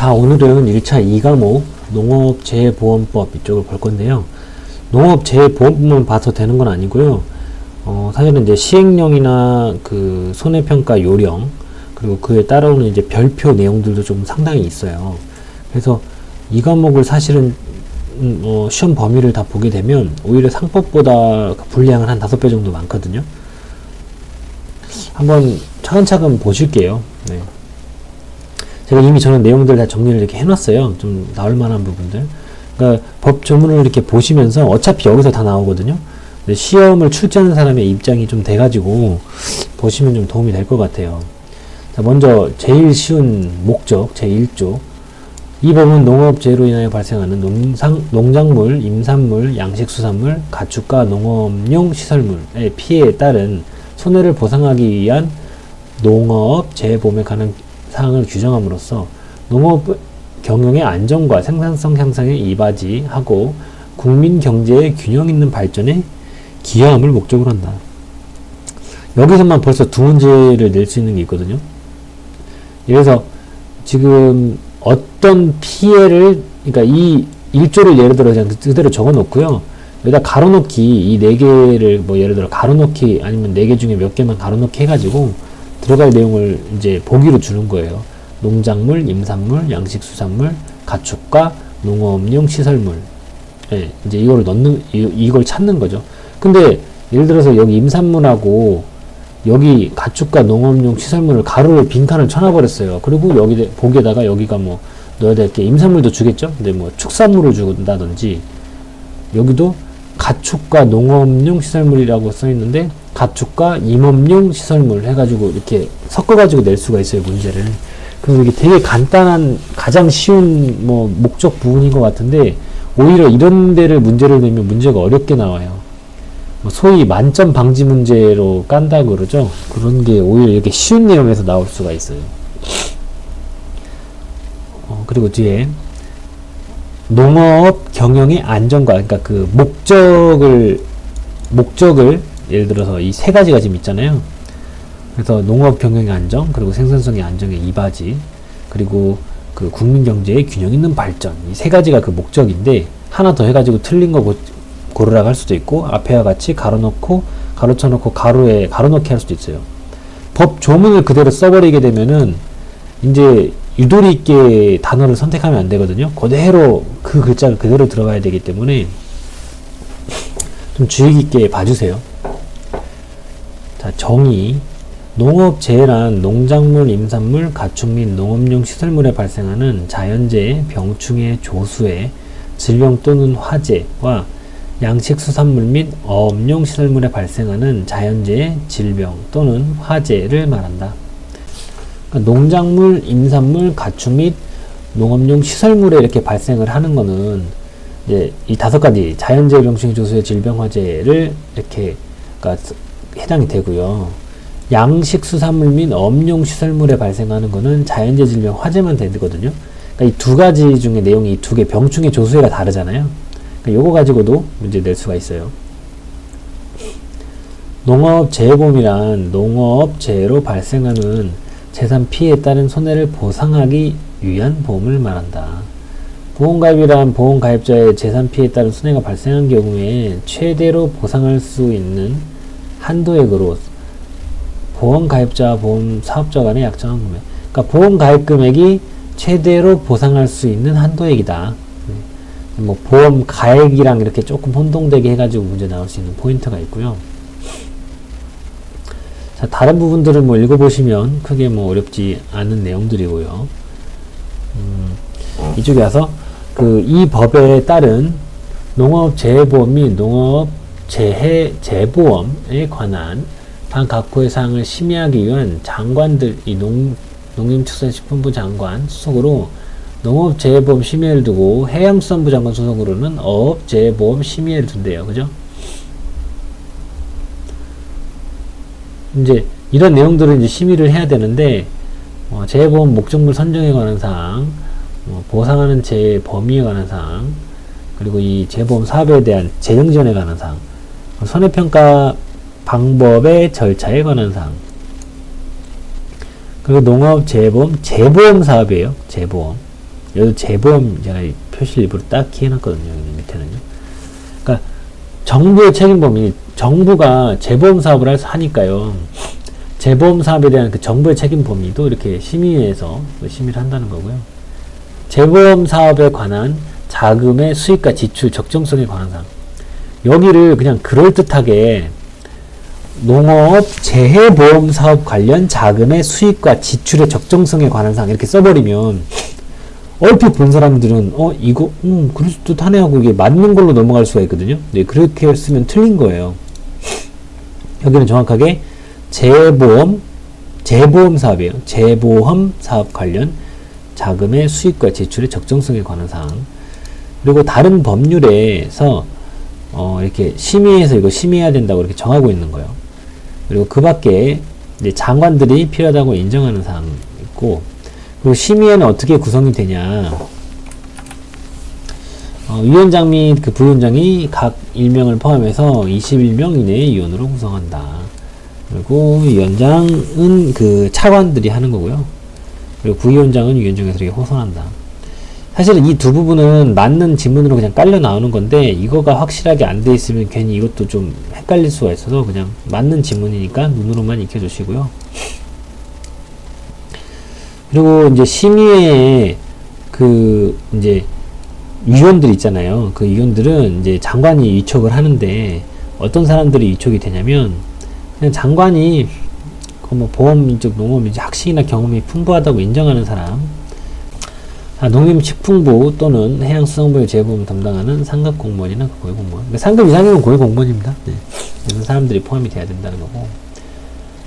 자, 오늘은 1차 2과목 농업재해보험법 이쪽을 볼 건데요. 농업재해보험법만 봐서 되는 건 아니고요. 사실은 이제 시행령이나 그 손해평가 요령, 그리고 그에 따라오는 이제 별표 내용들도 좀 상당히 있어요. 그래서 이 과목을 사실은 시험 범위를 다 보게 되면 오히려 상법보다 분량은 한 5배 정도 많거든요. 한번 차근차근 보실게요. 네. 제가 이미 저는 내용들 다 정리를 이렇게 해놨어요. 좀 나올 만한 부분들. 그러니까 법 조문을 이렇게 보시면서 어차피 여기서 다 나오거든요. 근데 시험을 출제하는 사람의 입장이 좀 돼가지고 보시면 좀 도움이 될 것 같아요. 자, 먼저 제일 쉬운 목적 제1조. 이 법은 농업재해로 인하여 발생하는 농작물, 임산물, 양식수산물, 가축과 농업용 시설물의 피해에 따른 손해를 보상하기 위한 농업재해보험에 관한 사항을 규정함으로써 농업 경영의 안정과 생산성 향상에 이바지하고 국민 경제의 균형 있는 발전에 기여함을 목적으로 한다. 여기서만 벌써 두 문제를 낼 수 있는 게 있거든요. 그래서 지금 어떤 피해를, 그러니까 이 1조를 예를 들어 그냥 그대로 적어 놓고요. 여기다 가로놓기, 이 4개를 뭐 예를 들어 가로놓기 아니면 4개 중에 몇 개만 가로놓기 해가지고 들어갈 내용을 이제 보기로 주는 거예요. 농작물, 임산물, 양식수산물, 가축과 농업용 시설물. 예, 이제 이거를 이걸 찾는 거죠. 근데 예를 들어서 여기 임산물하고 여기 가축과 농업용 시설물을 가로를 빈칸을 쳐놔버렸어요. 그리고 여기 보기에다가 여기가 뭐 넣어야 될 게 임산물도 주겠죠. 근데 뭐 축산물을 준다든지 여기도 가축과 농업용 시설물이라고 써있는데 가축과 임업용 시설물 해가지고 이렇게 섞어가지고 낼 수가 있어요, 문제를. 그래서 이게 되게 간단한 가장 쉬운 뭐 목적 부분인 것 같은데 오히려 이런 데를 문제를 내면 문제가 어렵게 나와요. 소위 만점 방지 문제로 깐다 그러죠. 그런 게 오히려 이렇게 쉬운 내용에서 나올 수가 있어요. 그리고 뒤에 농업 경영의 안정과, 그러니까 그 목적을 예를 들어서 이 3가지가 지금 있잖아요. 그래서 농업 경영의 안정, 그리고 생산성의 안정의 이바지, 그리고 그 국민 경제의 균형 있는 발전, 이 3가지가 그 목적인데 하나 더 해가지고 틀린 거 고르라고 할 수도 있고 앞에와 같이 가로놓고 가로쳐놓고 가로에 가로넣기 할 수도 있어요. 법 조문을 그대로 써버리게 되면은 이제 유도리 있게 단어를 선택하면 안 되거든요. 그대로 그 글자가 그대로 들어가야 되기 때문에 좀 주의 깊게 봐주세요. 자, 정의. 농업재해란 농작물, 임산물, 가축 및 농업용 시설물에 발생하는 자연재해, 병충해, 조수해, 질병 또는 화재와 양식수산물 및 어업용 시설물에 발생하는 자연재해, 질병 또는 화재를 말한다. 그러니까 농작물, 임산물, 가축 및 농업용 시설물에 이렇게 발생을 하는 거는 이제 이 5가지 자연재해, 병충해, 조수해, 질병, 화재를 이렇게 그러니까 해당이 되고요. 양식수산물 및 어업용 시설물에 발생하는 거는 자연재해, 질병, 화재만 되거든요. 그러니까 이 2가지 중에 내용이 이 2개 병충해, 조수해가 다르잖아요. 그러니까 요거 가지고도 문제 낼 수가 있어요. 농업재해보험이란 농업재해로 발생하는 재산 피해에 따른 손해를 보상하기 위한 보험을 말한다. 보험가입이란 보험가입자의 재산 피해에 따른 손해가 발생한 경우에 최대로 보상할 수 있는 한도액으로 보험가입자와 보험사업자 간의 약정한 금액. 그러니까 보험가입 금액이 최대로 보상할 수 있는 한도액이다. 뭐 보험 가액이랑 이렇게 조금 혼동되게 해가지고 문제 나올 수 있는 포인트가 있고요. 자, 다른 부분들을 뭐 읽어보시면 크게 뭐 어렵지 않은 내용들이고요. 이쪽에 와서 이 법에 따른 농업재해보험 및 농업재해재보험에 관한 반 각호의 사항을 심의하기 위한 장관들, 이 농림축산식품부 장관 소속으로 농업재해보험 심의회를 두고 해양수산부 장관 소속으로는 어업재해보험 심의회를 둔대요. 그죠? 이제 이런 내용들을 이제 심의를 해야 되는데 재해보험 목적물 선정에 관한 사항, 보상하는 재해 범위에 관한 사항, 그리고 이 재보험 사업에 대한 재정 지원에 관한 사항, 손해평가 방법의 절차에 관한 사항, 그리고 농업재해보험 재보험 사업이에요. 재보험. 여기 재보험 제가 표시를 일부러 딱히 해놨거든요. 여기 밑에는요. 그러니까 정부의 책임 범위, 정부가 재보험 사업을 하니까요. 재보험 사업에 대한 그 정부의 책임 범위도 이렇게 심의에서 심의를 한다는 거고요. 재보험 사업에 관한 자금의 수익과 지출 적정성에 관한 사항. 여기를 그냥 그럴듯하게 농업 재해보험 사업 관련 자금의 수익과 지출의 적정성에 관한 사항 이렇게 써버리면 얼핏 본 사람들은 이거 그럴듯하네 하고 이게 맞는 걸로 넘어갈 수가 있거든요. 네, 그렇게 쓰면 틀린 거예요. 여기는 정확하게 재보험 사업이에요. 재보험 사업 관련 자금의 수익과 지출의 적정성에 관한 사항. 그리고 다른 법률에서 이렇게 심의해서 이거 심의해야 된다고 이렇게 정하고 있는 거예요. 그리고 그 밖에 이제 장관들이 필요하다고 인정하는 사항이 있고, 그리고 심의에는 어떻게 구성이 되냐. 위원장 및 그 부위원장이 각 일명을 포함해서 21명 이내의 위원으로 구성한다. 그리고 위원장은 그 차관들이 하는 거고요. 그리고 부위원장은 위원장에서 이렇게 호선한다. 사실은 이 두 부분은 맞는 지문으로 그냥 깔려 나오는 건데, 이거가 확실하게 안 돼 있으면 괜히 이것도 좀 헷갈릴 수가 있어서 그냥 맞는 지문이니까 눈으로만 익혀주시고요. 그리고 이제 심의회에 그 이제 위원들 있잖아요. 그 위원들은 이제 장관이 위촉을 하는데, 어떤 사람들이 위촉이 되냐면 그냥 장관이 그 뭐 보험인적 농업인적 학식이나 경험이 풍부하다고 인정하는 사람, 농림식품부 또는 해양수산부의 재보험 담당하는 상급 공무원이나 고위 공무원. 그러니까 상급 이상이면 고위 공무원입니다. 네. 이런 사람들이 포함이 돼야 된다는 거고.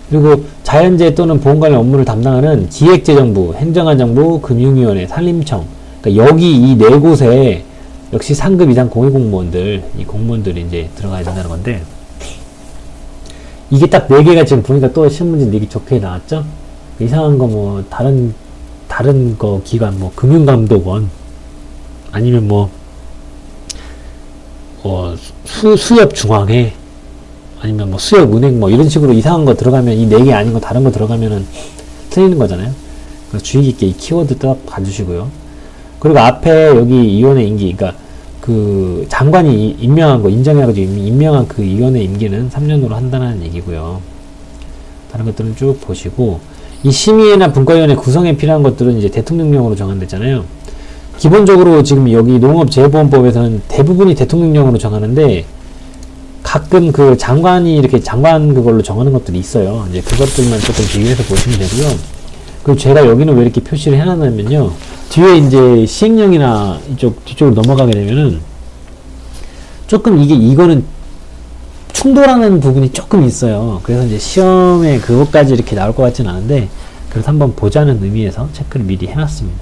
그리고 자연재해 또는 보험 관련 업무를 담당하는 기획재정부, 행정안정부, 금융위원회, 산림청. 그러니까 여기 이 네 곳에 역시 상급 이상 고위 공무원들, 이 공무원들이 이제 들어가야 된다는 건데, 이게 딱 네 개가 지금 보니까 또 신문지 네 개 좋게 나왔죠? 이상한 거 뭐 다른 거 기관 뭐 금융감독원 아니면 뭐 수협중앙회 아니면 뭐 수협은행 뭐 이런 식으로 이상한 거 들어가면 이 네 개 아닌 거 다른 거 들어가면은 틀리는 거잖아요. 그래서 주의 깊게 이 키워드 딱 봐주시고요. 그리고 앞에 여기 위원회 임기, 그러니까 그 장관이 임명한 거 인정해가지고 임명한 그 위원회 임기는 3년으로 한다는 얘기고요. 다른 것들은 쭉 보시고, 이 심의회나 분과위원회 구성에 필요한 것들은 이제 대통령령으로 정한됐잖아요. 기본적으로 지금 여기 농업재해보험법에서는 대부분이 대통령령으로 정하는데, 가끔 그 장관이 이렇게 장관 그걸로 정하는 것들이 있어요. 이제 그것들만 조금 비교해서 보시면 되고요. 그리고 제가 여기는 왜 이렇게 표시를 해놨냐면요, 뒤에 이제 시행령이나 뒤쪽으로 넘어가게 되면은 조금 이거는 충돌하는 부분이 조금 있어요. 그래서 이제 시험에 그것까지 이렇게 나올 것 같지는 않은데, 그래서 한번 보자는 의미에서 체크를 미리 해놨습니다.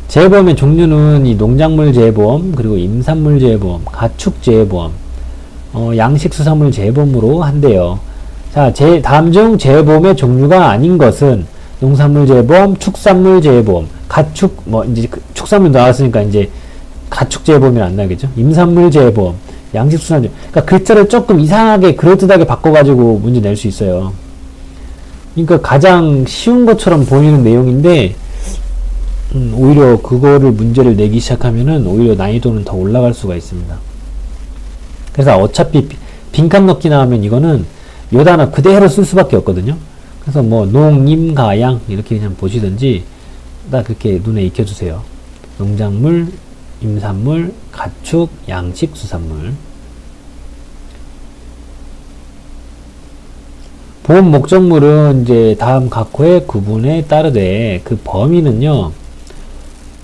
재해보험의 종류는 이 농작물 재해보험, 그리고 임산물 재해보험, 가축 재해보험, 양식수산물 재해보험으로 한대요. 자, 다음 중 재해보험의 종류가 아닌 것은 농산물 재해보험, 축산물 재해보험, 가축, 이제 축산물 나왔으니까 이제 가축 재해보험이 안 나겠죠? 임산물 재해보험, 양식수산물. 그러니까 글자를 조금 이상하게 그럴듯하게 바꿔가지고 문제 낼 수 있어요. 그러니까 가장 쉬운 것처럼 보이는 내용인데, 오히려 그거를 문제를 내기 시작하면은 오히려 난이도는 더 올라갈 수가 있습니다. 그래서 어차피 빈칸 넣기 나오면 이거는 요 단어 그대로 쓸 수밖에 없거든요. 그래서 뭐 농임가양 이렇게 그냥 보시든지 딱 그렇게 눈에 익혀주세요. 농작물, 임산물, 가축, 양식, 수산물. 보험 목적물은 이제 다음 각 호의 구분에 따르되 그 범위는요,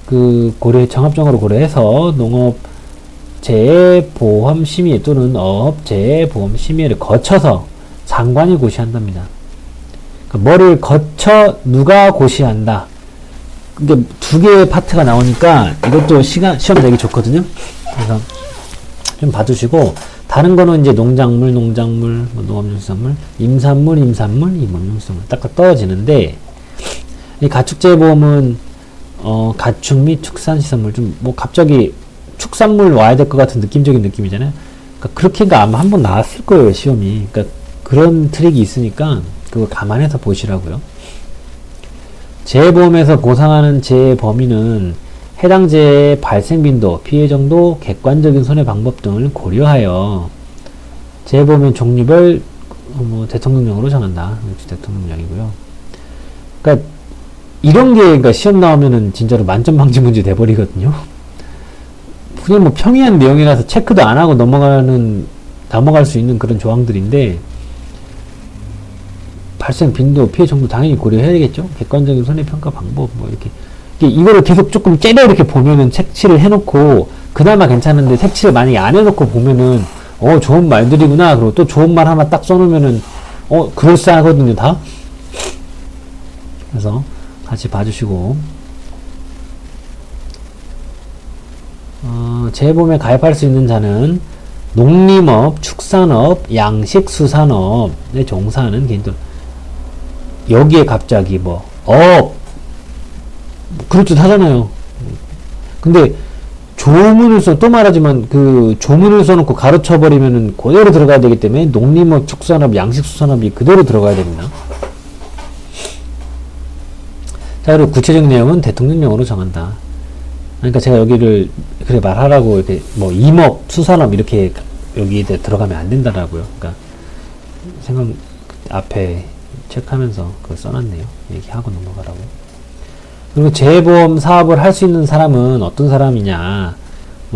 그 종합적으로 고려해서 농업 재해보험 심의 또는 어업 재해보험 심의를 거쳐서 장관이 고시한답니다. 그러니까 뭐를 거쳐 누가 고시한다. 이게 두 개의 파트가 나오니까 이것도 시험 되기 좋거든요. 그래서 좀 봐두시고, 다른 거는 이제 농작물, 뭐 농업용수산물, 임산물, 임업용수산물 딱 떨어지는데, 이 가축재해보험은 가축 및 축산시설물, 좀 뭐 갑자기 축산물 와야 될 것 같은 느낌적인 느낌이잖아요. 그러니까 그렇게가 아마 한번 나왔을 거예요, 시험이. 그러니까 그런 트릭이 있으니까 그거 감안해서 보시라고요. 재해보험에서 보상하는 재해 범위는 해당 재해의 발생 빈도, 피해 정도, 객관적인 손해 방법 등을 고려하여 재해보험의 종류별 대통령령으로 정한다. 역시 대통령령이고요. 그러니까 이런 게 그러니까 시험 나오면은 진짜로 만점 방지 문제 돼버리거든요. 그냥 뭐 평이한 내용이라서 체크도 안 하고 넘어갈 수 있는 그런 조항들인데, 발생 빈도, 피해 정도 당연히 고려해야 되겠죠. 객관적인 손해평가 방법, 뭐 이렇게. 이거를 계속 조금 째려 이렇게 보면은 색칠을 해놓고, 그나마 괜찮은데 색칠을 만약에 안 해놓고 보면은, 좋은 말들이구나. 그리고 또 좋은 말 하나 딱 써놓으면은, 그럴싸하거든요, 다. 그래서 같이 봐주시고, 재해보험에 가입할 수 있는 자는 농림업, 축산업, 양식, 수산업에 종사하는 개인들. 여기에 갑자기 그럴듯 하잖아요. 근데 조문을 또 말하지만 그 조문을 써놓고 가르쳐버리면은 그대로 들어가야 되기 때문에 농림업, 축산업, 양식, 수산업이 그대로 들어가야 됩니다. 자, 그리고 구체적인 내용은 대통령령으로 정한다. 그러니까 제가 여기를 그래 말하라고 이렇게 임업, 수산업 이렇게 여기에 들어가면 안 된다라고요. 그러니까 생각 앞에 체크하면서 그걸 써놨네요. 얘기하고 넘어가라고. 그리고 재해보험 사업을 할 수 있는 사람은 어떤 사람이냐?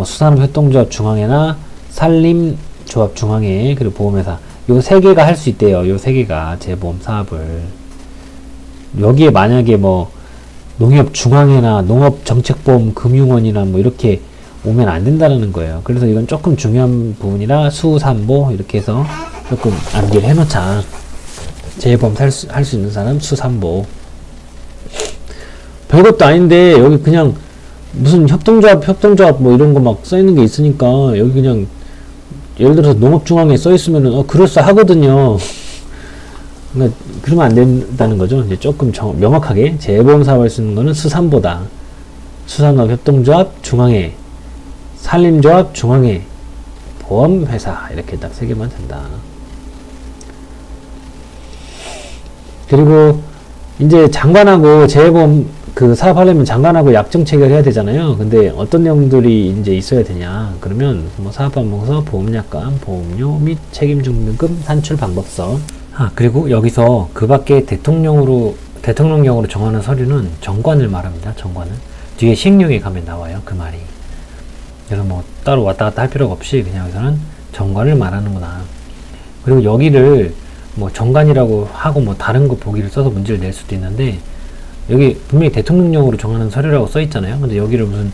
수산업협동조합 중앙회나 산림조합 중앙회 그리고 보험회사 요 세 개가 할 수 있대요. 요 세 개가 재해보험 사업을. 여기에 만약에 농협중앙회나 농업정책보험 금융원이나 이렇게 오면 안 된다는 거예요. 그래서 이건 조금 중요한 부분이라 수산보 이렇게 해서 조금 암기를 해놓자. 재해보험 할 수 있는 사람 수산보. 별것도 아닌데 여기 그냥 무슨 협동조합 이런 거 써있는 게 있으니까 여기 그냥 예를 들어서 농업중앙에 써있으면은 그럴싸하거든요. 그러니까 그러면 안 된다는 거죠. 이제 조금 명확하게 재해보험 사업을 쓰는 거는 수산보다 수산업협동조합 중앙회, 산림조합 중앙회, 보험회사 이렇게 딱 세 개만 된다. 그리고 이제 장관하고 재해보험 사업하려면 장관하고 약정 체결해야 되잖아요. 근데 어떤 내용들이 이제 있어야 되냐? 그러면 사업방법서, 보험약관, 보험료 및 책임증명금 산출 방법서. 그리고 여기서 그 밖에 대통령령으로 정하는 서류는 정관을 말합니다. 정관을. 뒤에 시행령에 가면 나와요. 그 말이. 그래서 따로 왔다 갔다 할 필요가 없이 그냥 여기서는 정관을 말하는구나. 그리고 여기를 정관이라고 하고 다른 거 보기를 써서 문제를 낼 수도 있는데, 여기 분명히 대통령령으로 정하는 서류라고 써 있잖아요. 근데 여기를 무슨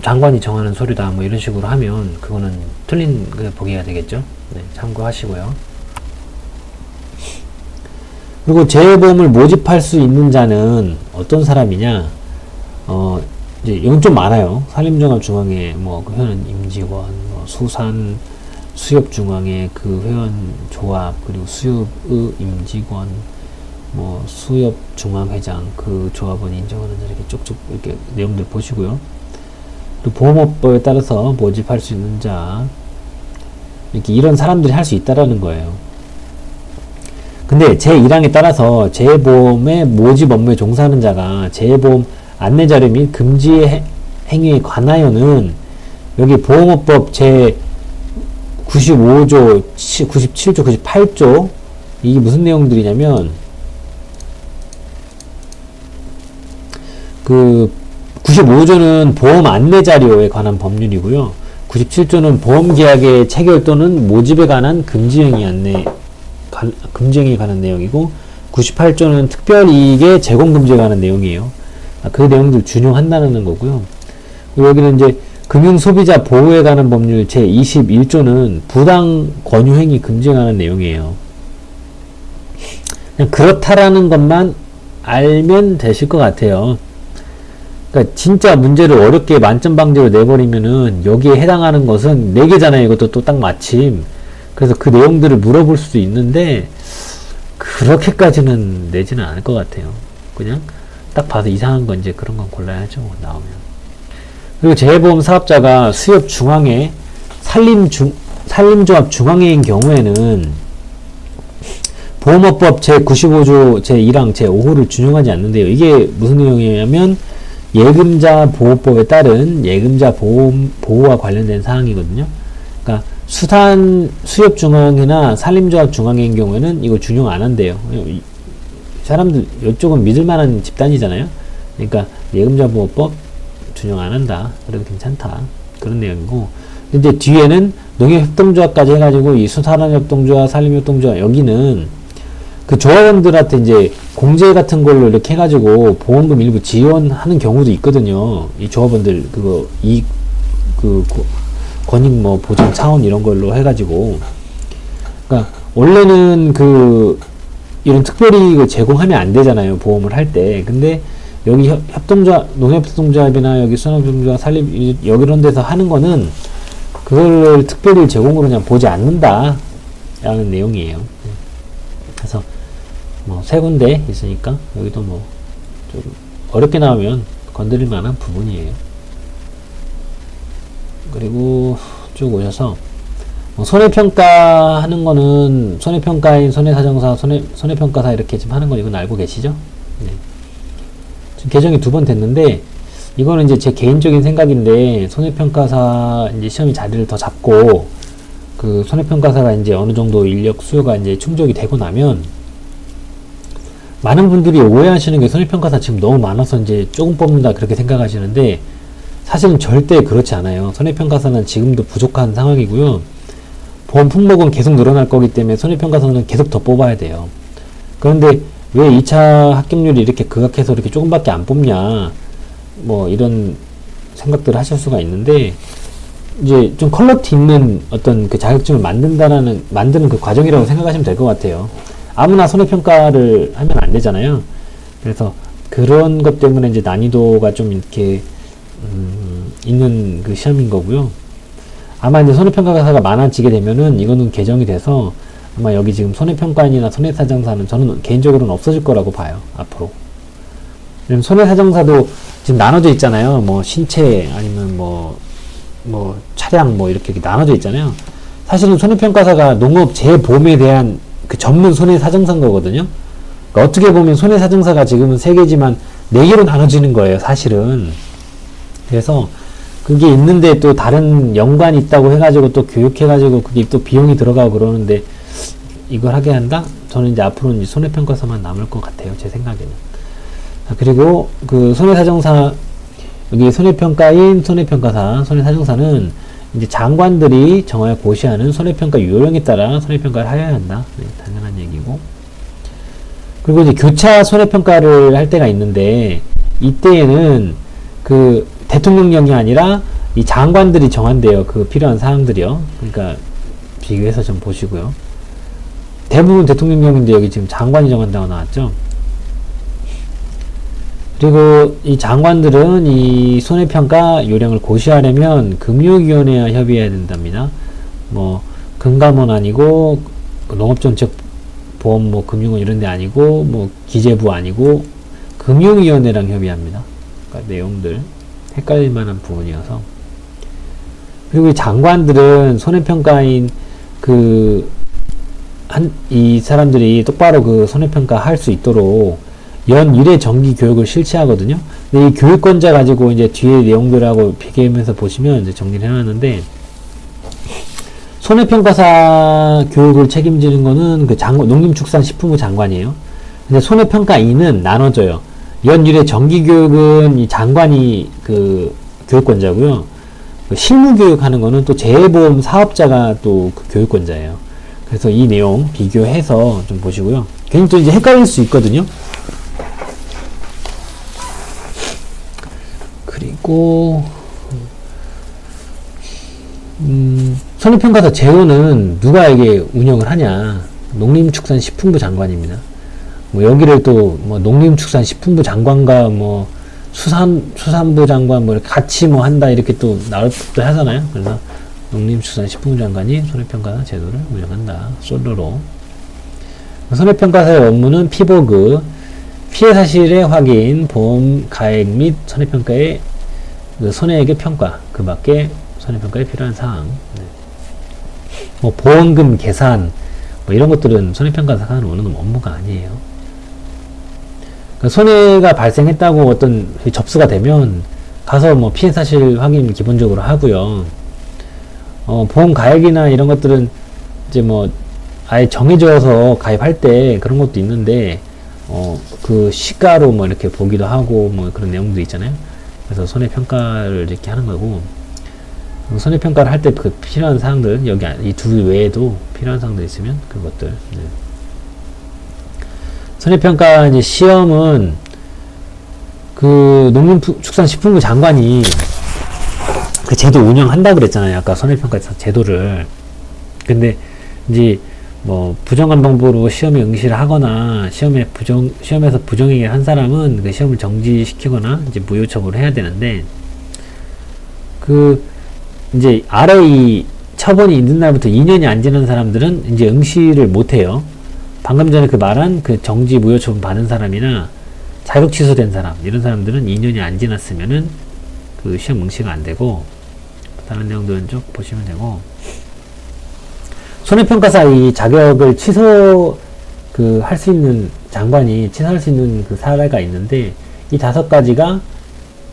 장관이 정하는 서류다 이런 식으로 하면 그거는 틀린 보기가 되겠죠. 네, 참고하시고요. 그리고 재해보험을 모집할 수 있는 자는 어떤 사람이냐? 이제 이건 좀 많아요. 산림종합중앙회 그 회원 임직원, 수산 수협중앙회 그 회원 조합, 그리고 수협의 임직원, 수협중앙회장 그 조합원 인정하는 자 이렇게 쭉쭉 이렇게 내용들 보시고요. 또 보험업법에 따라서 모집할 수 있는 자 이렇게 이런 사람들이 할 수 있다라는 거예요. 근데 제1항에 따라서 재해보험의 모집 업무에 종사하는 자가 재해보험 안내 자료 및 금지 행위에 관하여는 여기 보험업법 제 95조, 97조, 98조 이게 무슨 내용들이냐면 그 95조는 보험 안내 자료에 관한 법률이고요. 97조는 보험 계약의 체결 또는 모집에 관한 금지 행위에 관한 내용이고 98조는 특별 이익의 제공 금지에 관한 내용이에요. 그 내용들 준용한다는 거고요. 여기는 이제 금융소비자 보호에 관한 법률 제21조는 부당 권유행위 금지에 관한 내용이에요. 그냥 그렇다라는 것만 알면 되실 것 같아요. 그러니까 진짜 문제를 어렵게 만점 방지로 내버리면은 여기에 해당하는 것은 4개잖아요. 이것도 또 딱 마침. 그래서 그 내용들을 물어볼 수도 있는데 그렇게까지는 내지는 않을 것 같아요. 그냥 딱 봐서 이상한 건 이제 그런 건 골라야죠. 나오면. 그리고 재해보험 사업자가 수협 중앙회, 산림조합 중앙회인 경우에는 보험업법 제95조 제2랑 제5호를 준용하지 않는데요. 이게 무슨 내용이냐면 예금자 보호법에 따른 예금자 보호와 관련된 사항이거든요. 그러니까 수협 중앙이나 산림조합 중앙회인 경우에는 이거 준용 안 한대요. 사람들 이쪽은 믿을만한 집단이잖아요. 그러니까 예금자 보호법 준용 안 한다. 그래도 괜찮다. 그런 내용이고. 근데 뒤에는 농협협동조합까지 해가지고 이 수산업협동조합, 산림협동조합 여기는 그 조합원들한테 이제 공제 같은 걸로 이렇게 해가지고 보험금 일부 지원하는 경우도 있거든요. 이 조합원들 그거 권익 뭐 보장 차원 이런 걸로 해가지고. 그러니까 원래는 이런 특별히 제공하면 안 되잖아요. 보험을 할 때. 근데 여기 농협협동조합이나 여기 수산업협동조합, 산림 이런 데서 하는 거는 그걸 특별히 제공으로 그냥 보지 않는다 라는 내용이에요. 그래서 뭐 세 군데 있으니까 여기도 뭐 좀 어렵게 나오면 건드릴 만한 부분이에요. 그리고 쭉 오셔서 손해평가 하는 거는 손해평가인, 손해사정사, 손해평가사 이렇게 지금 하는 거 이건 알고 계시죠? 네. 지금 개정이 2번 됐는데 이거는 이제 제 개인적인 생각인데 손해평가사 이제 시험이 자리를 더 잡고 그 손해평가사가 이제 어느 정도 인력 수요가 이제 충족이 되고 나면 많은 분들이 오해하시는 게 손해평가사 지금 너무 많아서 이제 조금 뽑는다 그렇게 생각하시는데 사실은 절대 그렇지 않아요. 손해평가사는 지금도 부족한 상황이고요. 보험 품목은 계속 늘어날 거기 때문에 손해평가사는 계속 더 뽑아야 돼요. 그런데 왜 2차 합격률이 이렇게 극악해서 이렇게 조금밖에 안 뽑냐 뭐 이런 생각들을 하실 수가 있는데 이제 좀 퀄리티 있는 어떤 그 자격증을 만드는 그 과정이라고 생각하시면 될 것 같아요. 아무나 손해평가를 하면 안 되잖아요. 그래서 그런 것 때문에 이제 난이도가 좀 이렇게 있는 그 시험인 거고요. 아마 이제 손해평가사가 많아지게 되면은 이거는 개정이 돼서 아마 여기 지금 손해평가인이나 손해사정사는 저는 개인적으로는 없어질 거라고 봐요. 앞으로. 왜냐면 손해사정사도 지금 나눠져 있잖아요. 뭐 신체 아니면 뭐 차량 뭐 이렇게 나눠져 있잖아요. 사실은 손해평가사가 농업 재보험에 대한 그 전문 손해사정사인 거거든요. 그러니까 어떻게 보면 손해사정사가 지금은 3개지만 4개로 나눠지는 거예요. 사실은. 그래서 그게 있는데 또 다른 연관이 있다고 해가지고 또 교육해가지고 그게 또 비용이 들어가고 그러는데 이걸 하게 한다? 저는 이제 앞으로는 손해평가사만 남을 것 같아요. 제 생각에는. 그리고 그 손해사정사, 여기 손해평가인, 손해평가사, 손해사정사는 이제 장관들이 정하여 고시하는 손해평가 요령에 따라 손해평가를 하여야 한다. 네, 당연한 얘기고. 그리고 이제 교차 손해평가를 할 때가 있는데, 이때에는 그 대통령령이 아니라 이 장관들이 정한대요. 그 필요한 사항들이요. 그러니까 비교해서 좀 보시고요. 대부분 대통령령인데 여기 지금 장관이 정한다고 나왔죠. 그리고 이 장관들은 이 손해평가 요령을 고시하려면 금융위원회와 협의해야 된답니다. 뭐 금감원 아니고 농업정책보험 뭐 금융원 이런 데 아니고 뭐 기재부 아니고 금융위원회랑 협의합니다. 그러니까 내용들 헷갈릴 만한 부분이어서. 그리고 이 장관들은 손해평가인 이 사람들이 똑바로 그 손해평가 할 수 있도록 연 1회 정기 교육을 실시하거든요. 근데 이 교육권자 가지고 이제 뒤에 내용들하고 비교하면서 보시면 이제 정리를 해놨는데, 손해평가사 교육을 책임지는 거는 그 농림축산식품부 장관이에요. 근데 손해평가인은 나눠져요. 연 1회 정기 교육은 이 장관이 그 교육권자고요. 그 실무교육 하는 거는 또 재보험 사업자가 또 그 교육권자예요. 그래서 이 내용 비교해서 좀 보시고요. 괜히 또 이제 헷갈릴 수 있거든요. 그리고 손해평가사 재원은 누가 이게 운영을 하냐? 농림축산식품부 장관입니다. 뭐 여기를 또 뭐 농림축산식품부 장관과 뭐 수산부 장관 뭐 이렇게 같이 뭐 한다 이렇게 또 나올 법도 하잖아요. 그래서 농림축산식품부 장관이 손해평가사 제도를 운영한다. 솔로로. 손해평가사의 업무는 피보그, 피해 사실의 확인, 보험 가액 및 손해평가의 그 손해액의 평가, 그 밖에 손해평가에 필요한 사항. 네. 뭐 보험금 계산, 뭐 이런 것들은 손해평가사가 하는 어느 업무가 아니에요. 그러니까 손해가 발생했다고 어떤 접수가 되면 가서 뭐 피해 사실 확인 기본적으로 하고요. 보험 가액이나 이런 것들은 이제 뭐 아예 정해져서 가입할 때 그런 것도 있는데 그 시가로 뭐 이렇게 보기도 하고 뭐 그런 내용도 있잖아요. 그래서 손해평가를 이렇게 하는 거고, 손해평가를 할 때 그 필요한 사항들, 여기 이 두 외에도 필요한 사항들 있으면 그것들. 네. 손해평가 이제 시험은 그 농림축산식품부 장관이 그 제도 운영한다 그랬잖아요. 아까 손해평가 제도를. 근데 이제 뭐 부정한 방법으로 시험에 응시를 하거나 시험에서 부정행위를 한 사람은 그 시험을 정지시키거나 이제 무효처분을 해야 되는데, 그 이제 아래 이 처분이 있는 날부터 2년이 안 지난 사람들은 이제 응시를 못 해요. 방금 전에 그 말한 그 정지 무효처분 받은 사람이나 자격 취소된 사람, 이런 사람들은 2년이 안 지났으면은 그 시험 응시가 안 되고, 다른 내용들은 쭉 보시면 되고, 손해평가사 이 자격을 할 수 있는 장관이 취소할 수 있는 그 사례가 있는데, 이 5가지가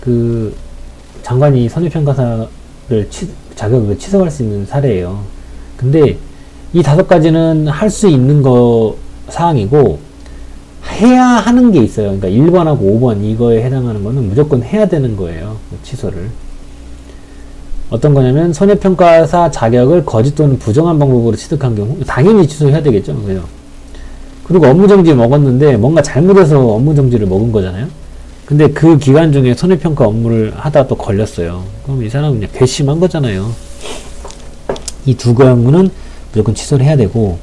그 장관이 손해평가사를 자격을 취소할 수 있는 사례예요. 근데 이 5가지는 할 수 있는 사항이고, 해야 하는 게 있어요. 그러니까 1번하고 5번 이거에 해당하는 거는 무조건 해야 되는 거예요. 취소를. 어떤 거냐면, 손해평가사 자격을 거짓 또는 부정한 방법으로 취득한 경우 당연히 취소해야 되겠죠. 그죠? 그리고 업무정지 먹었는데 뭔가 잘못해서 업무정지를 먹은 거잖아요. 근데 그 기간 중에 손해평가 업무를 하다 또 걸렸어요. 그럼 이 사람은 그냥 괘씸한 거잖아요. 이 두 경우는 무조건 취소를 해야 되고,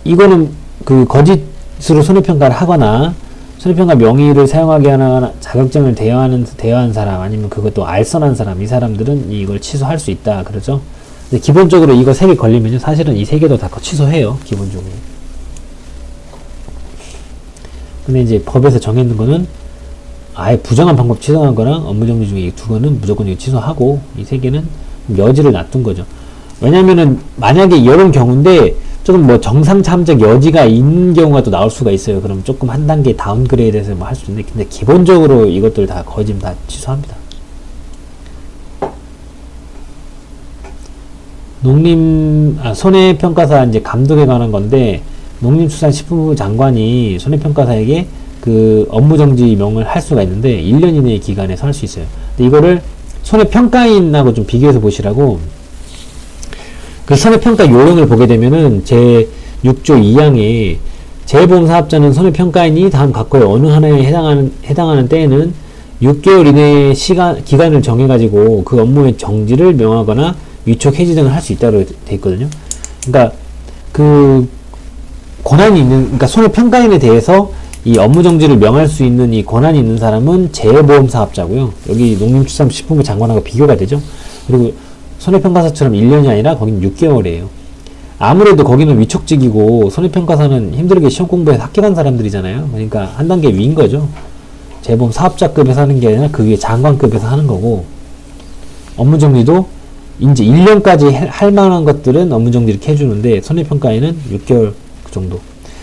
이거는 그 거짓으로 손해평가를 하거나 손해평가 명의를 사용하게 하거나 자격증을 대여한 사람, 아니면 그것도 알선한 사람, 이 사람들은 이걸 취소할 수 있다 그러죠. 근데 기본적으로 이거 3개 걸리면요, 사실은 이 3개도 다 취소해요, 기본적으로. 근데 이제 법에서 정해놓은 거는 아예 부정한 방법 취소한 거랑 업무정지 중에 이 2건은 무조건 이거 취소하고, 이 3개는 여지를 놔둔 거죠. 왜냐면은 만약에 이런 경우인데 조금 뭐 정상 참작 여지가 있는 경우가 또 나올 수가 있어요. 그럼 조금 한 단계 다운그레이드해서 뭐 할 수 있는데, 근데 기본적으로 이것들 다 거짓 다 취소합니다. 손해평가사 이제 감독에 관한 건데, 농림축산식품부 장관이 손해평가사에게 그 업무정지 명을 할 수가 있는데 1년 이내의 기간에서 할 수 있어요. 근데 이거를 손해평가인하고 좀 비교해서 보시라고, 그 손해평가 요령을 보게 되면은 제 6조 2항에 재보험사업자는 손해평가인이 다음 각호의 어느 하나에 해당하는 때에는 6개월 이내의 기간을 정해가지고 그 업무의 정지를 명하거나 위촉 해지 등을 할 수 있다고 돼 있거든요. 그러니까 그 권한이 있는, 그러니까 손해평가인에 대해서 이 업무정지를 명할 수 있는 이 권한이 있는 사람은 재보험사업자고요. 여기 농림축산식품부 장관하고 비교가 되죠. 그리고 손해평가사처럼 1년이 아니라 거긴 6개월이에요. 아무래도 거기는 위촉직이고 손해평가사는 힘들게 시험 공부해서 합격한 사람들이잖아요. 그러니까 한 단계 위인 거죠. 재보험 사업자급에서 하는 게 아니라 그 위에 장관급에서 하는 거고, 업무정지도 이제 1년까지 할 만한 것들은 업무정지 이렇게 해주는데, 손해평가에는 6개월 그 정도.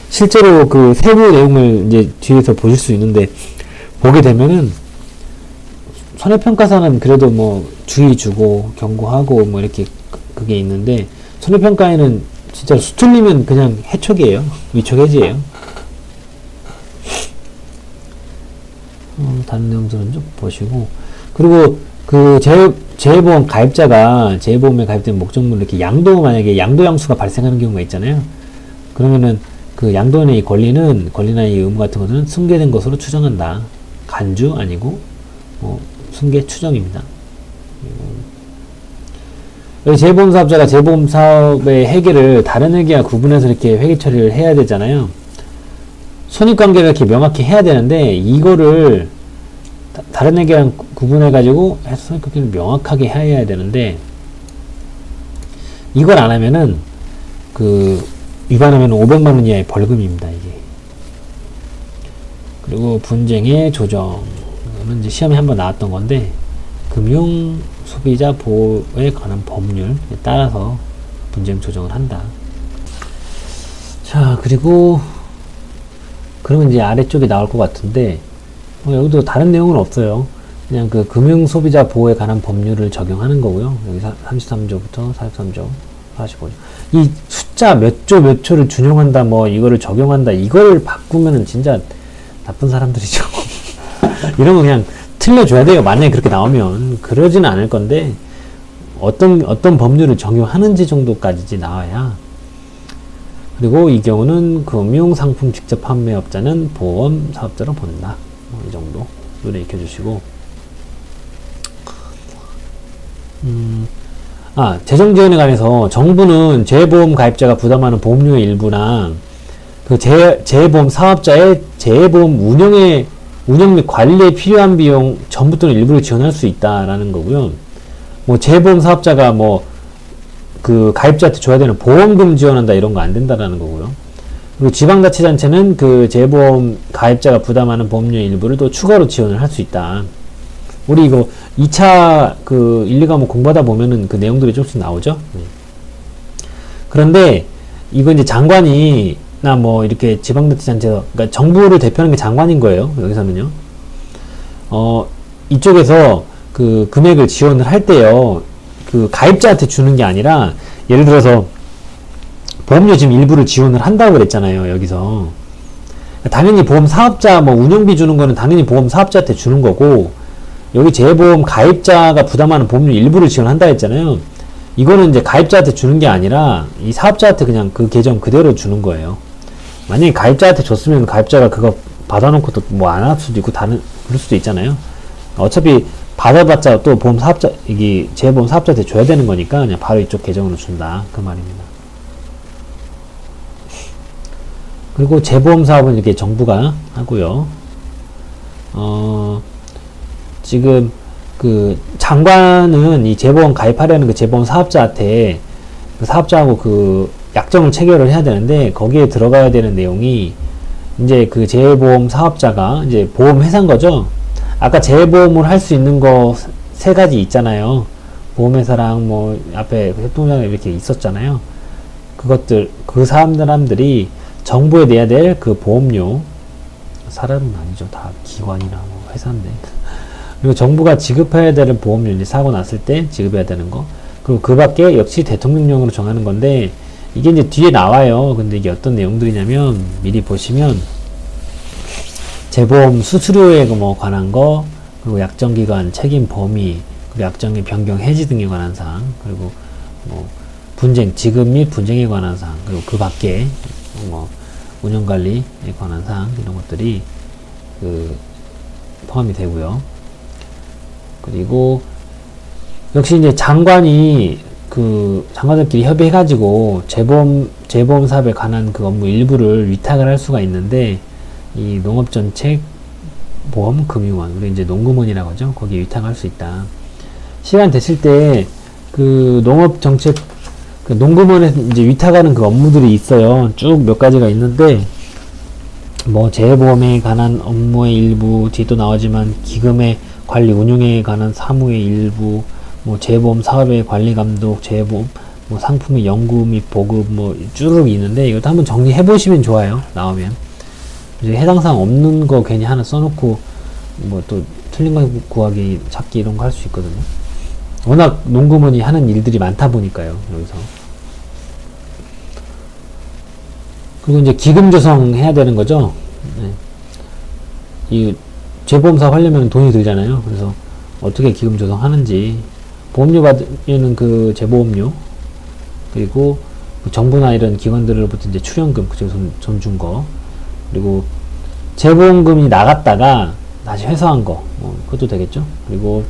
실제로 그 세부 내용을 이제 뒤에서 보실 수 있는데, 보게 되면은 손해평가사는 그래도 뭐 주의 주고 경고하고 뭐 이렇게 그게 있는데, 손해평가에는 진짜 수틀리면 그냥 해촉이에요. 위촉 해지예요. 다른 내용들은 좀 보시고, 그리고 그 재보험 가입자가 재보험에 가입된 목적물을 이렇게 만약에 양도양수가 발생하는 경우가 있잖아요. 그러면은 그 양도인의 권리나 이 의무 같은 것들은 승계된 것으로 추정한다. 간주 아니고 승계 추정입니다. 여기 재보험사업자가 재보험사업의 회계를 다른 회계와 구분해서 이렇게 회계 처리를 해야 되잖아요. 손익관계를 이렇게 명확히 해야 되는데, 이거를 다른 회계랑 구분해가지고 해서 손익관계를 명확하게 해야 되는데, 이걸 안 하면은 위반하면 500만원 이하의 벌금입니다, 이게. 그리고 분쟁의 조정. 이거는 이제 시험에 한번 나왔던 건데, 금융 소비자 보호에 관한 법률에 따라서 분쟁 조정을 한다. 자, 그리고 그러면 이제 아래쪽에 나올 것 같은데 여기도 다른 내용은 없어요. 그냥 그 금융소비자 보호에 관한 법률을 적용하는 거고요. 여기 33조부터 43조, 45조. 이 숫자 몇 조 몇 초를 준용한다, 뭐 이거를 적용한다, 이거를 바꾸면은 진짜 나쁜 사람들이죠. 이런 거 그냥 틀려줘야 돼요. 만약에 그렇게 나오면. 그러지는 않을 건데 어떤 법률을 적용하는지 정도까지 나와야. 그리고 이 경우는 금융상품 직접 판매업자는 보험 사업자로 본다. 이 정도 눈에 익혀주시고. 재정지원에 관해서 정부는 재보험 가입자가 부담하는 보험료의 일부랑 그 재보험 사업자의 재보험 운영 및 관리에 필요한 비용 전부 또는 일부를 지원할 수 있다라는 거고요. 뭐 재보험 사업자가 뭐 그 가입자한테 줘야 되는 보험금 지원한다 이런 거 안 된다라는 거고요. 그리고 지방자치단체는 그 재보험 가입자가 부담하는 보험료 일부를 또 추가로 지원을 할 수 있다. 우리 이거 2차 그 1, 2과목 공부하다 보면은 그 내용들이 조금씩 나오죠. 그런데 이거 이제 장관이나 뭐 이렇게 지방자치단체에서, 그러니까 정부를 대표하는 게 장관인 거예요. 여기서는요. 이쪽에서 그 금액을 지원을 할 때요. 그 가입자한테 주는 게 아니라 예를 들어서 보험료 지금 일부를 지원을 한다고 그랬잖아요. 여기서. 당연히 보험 사업자 뭐 운영비 주는 거는 당연히 보험 사업자한테 주는 거고, 여기 재보험 가입자가 부담하는 보험료 일부를 지원한다 했잖아요. 이거는 이제 가입자한테 주는 게 아니라 이 사업자한테 그냥 그 계정 그대로 주는 거예요. 만약에 가입자한테 줬으면 가입자가 그거 받아놓고 또 뭐 안 할 수도 있고 그럴 수도 있잖아요. 어차피 받아봤자 또 보험 사업자, 이게 재보험 사업자한테 줘야 되는 거니까 그냥 바로 이쪽 계정으로 준다. 그 말입니다. 그리고 재보험 사업은 이렇게 정부가 하고요. 지금 그 장관은 이 재보험 가입하려는 그 재보험 사업자한테 그 사업자하고 그 약정을 체결을 해야 되는데, 거기에 들어가야 되는 내용이 이제 그 재보험 사업자가 이제 보험 회사인 거죠. 아까 재보험을 할 수 있는 거 세 가지 있잖아요. 보험회사랑 뭐 앞에 협동조합에 이렇게 있었잖아요. 그것들, 그 사람들이 정부에 내야 될 그 보험료, 사람은 아니죠. 다 기관이나 뭐 회사인데. 그리고 정부가 지급해야 되는 보험료, 이제 사고 났을 때 지급해야 되는 거. 그리고 그 밖에 역시 대통령령으로 정하는 건데, 이게 이제 뒤에 나와요. 근데 이게 어떤 내용들이냐면, 미리 보시면, 재보험 수수료에 뭐 관한 거, 그리고 약정기간, 책임 범위, 그리고 약정의 변경 해지 등에 관한 사항, 그리고 뭐 분쟁, 지급 및 분쟁에 관한 사항, 그리고 그 밖에 뭐 운영관리에 관한 사항, 이런 것들이 그 포함이 되고요. 그리고 역시 이제 장관이 그 장관들끼리 협의해가지고 재보험 사업에 관한 그 업무 일부를 위탁을 할 수가 있는데, 이 농업정책 보험금융원, 우리 이제 농금원이라고 하죠. 거기에 위탁할 수 있다. 시간 됐을 때 그 농업정책 그 농금원에 이제 위탁하는 그 업무들이 있어요. 쭉 몇 가지가 있는데, 뭐 재보험에 관한 업무의 일부, 뒤에 또 나오지만 기금의 관리 운용에 관한 사무의 일부, 뭐 재보험 사업의 관리 감독, 재보험 뭐 상품의 연구 및 보급, 뭐 쭈르륵 있는데, 이것도 한번 정리해 보시면 좋아요. 나오면 이제 해당 사항 없는 거 괜히 하나 써놓고 뭐 또 틀린 거 구하기, 찾기 이런 거 할 수 있거든요. 워낙 농구먼이 하는 일들이 많다 보니까요. 여기서. 그리고 이제 기금 조성해야 되는 거죠. 네. 이 재보험 사업 하려면 돈이 들잖아요. 그래서 어떻게 기금 조성하는지, 보험료 받으면은 그 재보험료, 그리고 정부나 이런 기관들로부터 이제 출연금, 그쪽에 돈 준 거, 그리고 재보험금이 나갔다가 다시 회수한 거, 그것도 되겠죠. 그리고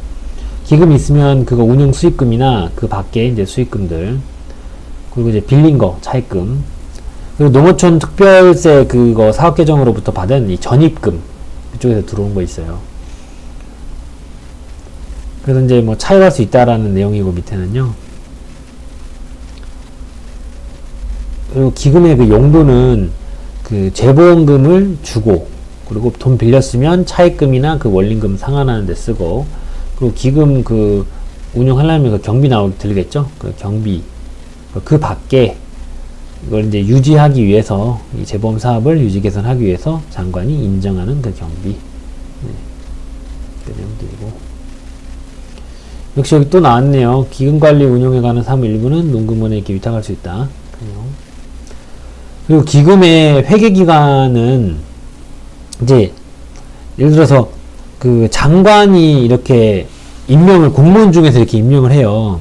기금이 있으면 그거 운용 수익금이나 그 밖에 이제 수익금들, 그리고 이제 빌린 거, 차입금, 그리고 농어촌 특별세 그거 사업계정으로부터 받은 이 전입금, 그쪽에서 들어온 거 있어요. 그래서 이제 뭐 차입할 수 있다라는 내용이고, 밑에는요. 그리고 기금의 그 용도는 그 재보험금을 주고, 그리고 돈 빌렸으면 차입금이나 그 원리금 상환하는 데 쓰고, 그리고 기금 그 운용하려면 그 경비 들겠죠? 그 경비, 그 밖에 이걸 이제 유지하기 위해서 이 재보험 사업을 유지 개선하기 위해서 장관이 인정하는 그 경비. 네. 그 내용들이고. 역시 여기 또 나왔네요. 기금관리 운용에 관한 사무 일부는 농금원에게 위탁할 수 있다. 그리고 기금의 회계기간은 이제 예를 들어서 그 장관이 이렇게 임명을 공무원 중에서 이렇게 임명을 해요.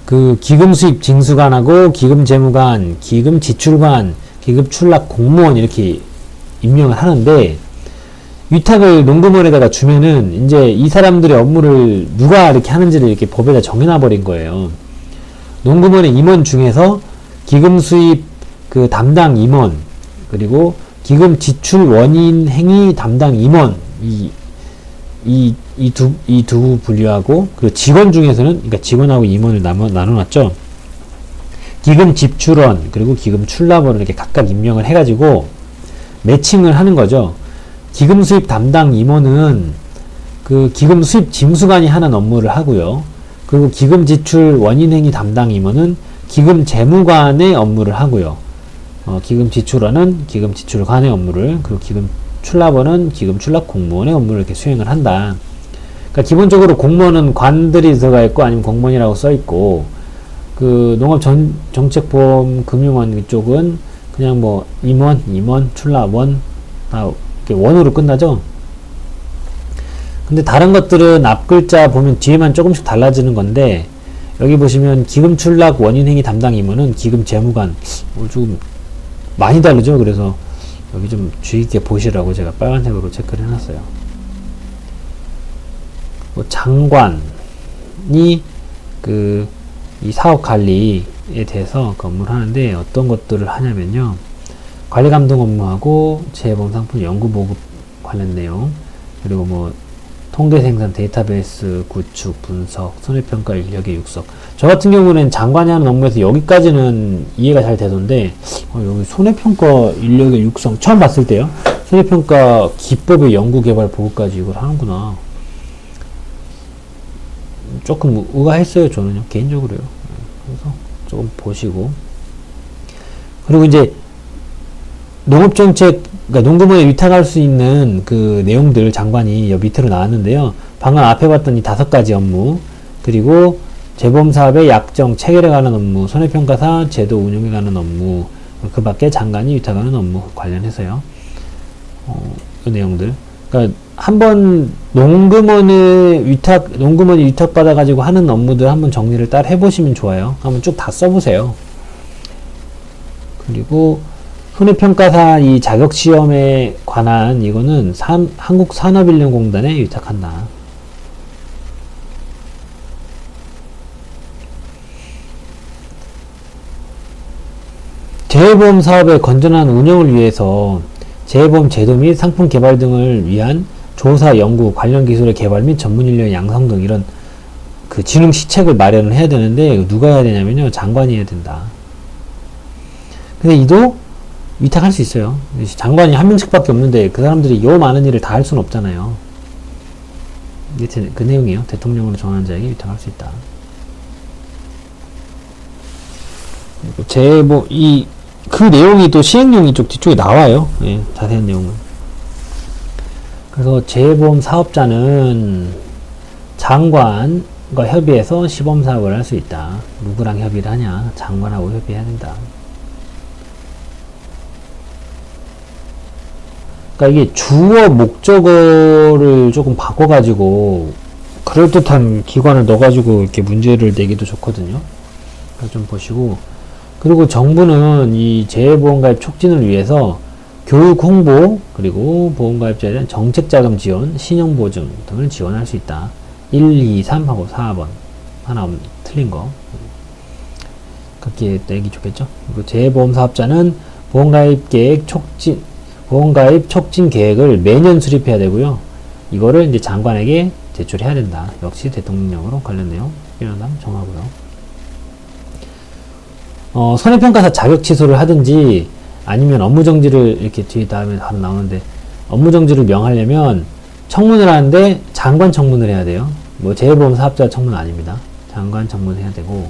그 기금 수입 징수관하고 기금 재무관, 기금 지출관, 기금 출납 공무원 이렇게 임명을 하는데 위탁을 농금원에다가 주면은 이제 이 사람들의 업무를 누가 이렇게 하는지를 이렇게 법에다 정해놔 버린 거예요. 농금원의 임원 중에서 기금 수입 그 담당 임원, 그리고 기금 지출 원인 행위 담당 임원, 이 두 분류하고, 그리고 직원 중에서는, 그러니까 직원하고 임원을 나눠놨죠. 기금 집출원, 그리고 기금 출납원을 이렇게 각각 임명을 해가지고 매칭을 하는 거죠. 기금 수입 담당 임원은 그 기금 수입 징수관이 하는 업무를 하고요. 그리고 기금 지출 원인 행위 담당 임원은 기금 재무관의 업무를 하고요. 기금 지출원은 기금 지출관의 업무를, 그리고 기금 출납원은 기금 출납 공무원의 업무를 이렇게 수행을 한다. 그러니까 기본적으로 공무원은 관들이 들어가 있고 아니면 공무원이라고 써 있고, 그 농업정책보험 금융원 쪽은 그냥 뭐 임원, 출납원 다 이렇게 원으로 끝나죠. 근데 다른 것들은 앞글자 보면 뒤에만 조금씩 달라지는 건데, 여기 보시면 기금 출납 원인 행위 담당 임원은 기금 재무관 좀 많이 다르죠. 그래서 여기 좀 주의 깊게 보시라고 제가 빨간색으로 체크를 해놨어요. 뭐 장관이 이 사업 관리에 대해서 업무를 하는데 어떤 것들을 하냐면요. 관리 감독 업무하고 재보험 상품 연구 보급 관련 내용, 그리고 뭐 통계 생산 데이터베이스 구축 분석, 손해평가 인력의 육성. 저 같은 경우는 장관이 하는 업무에서 여기까지는 이해가 잘 되던데, 여기 손해평가 인력의 육성 처음 봤을 때요. 손해평가 기법의 연구 개발 보고까지 이걸 하는구나. 조금 의아했어요. 저는요, 개인적으로요. 그래서 조금 보시고. 그리고 이제 농업정책, 그러니까 농금원에 위탁할 수 있는 그 내용들 장관이 여기 밑으로 나왔는데요. 방금 앞에 봤던 이 5가지 업무, 그리고 재보험 사업의 약정 체결에 관한 업무, 손해평가사 제도 운영에 관한 업무, 그 밖에 장관이 위탁하는 업무 관련해서요. 그 내용들. 그러니까 한번 농금원이 위탁받아가지고 하는 업무들 한번 정리를 따로 해보시면 좋아요. 한번 쭉 다 써보세요. 그리고 손해평가사 이 자격시험에 관한 이거는 한국산업인력공단에 위탁한다. 재해보험 사업의 건전한 운영을 위해서 재해보험 제도 및 상품 개발 등을 위한 조사, 연구, 관련 기술의 개발 및 전문 인력의 양성 등 이런 그 진흥 시책을 마련을 해야 되는데, 누가 해야 되냐면요, 장관이 해야 된다. 근데 이도 위탁할 수 있어요. 장관이 한 명씩밖에 없는데 그 사람들이 요 많은 일을 다 할 수는 없잖아요. 이게 그 내용이에요. 대통령으로 정하는 자에게 위탁할 수 있다. 그 내용이 또 시행령이 쪽 뒤쪽에 나와요. 예, 자세한 내용은. 그래서 재보험 사업자는 장관과 협의해서 시범 사업을 할 수 있다. 누구랑 협의를 하냐? 장관하고 협의해야 된다. 그러니까 이게 주어 목적어를 조금 바꿔가지고 그럴듯한 기관을 넣어가지고 이렇게 문제를 내기도 좋거든요. 그러니까 좀 보시고. 그리고 정부는 이 재보험가입 촉진을 위해서 교육 홍보, 그리고 보험가입자에 대한 정책자금 지원, 신용보증 등을 지원할 수 있다. 1, 2, 3하고 4번. 하나 틀린 거. 그렇게 내기 좋겠죠. 그리고 재보험 사업자는 보험가입 촉진 계획을 매년 수립해야 되고요. 이거를 이제 장관에게 제출해야 된다. 역시 대통령령으로 관련 내용 필요하다면 정하고요. 손해평가사 자격 취소를 하든지 아니면 업무정지를 이렇게 뒤에 다음에 바로 나오는데, 업무정지를 명하려면 청문을 하는데 장관 청문을 해야 돼요. 뭐 재해보험 사업자 청문 아닙니다. 장관 청문을 해야 되고,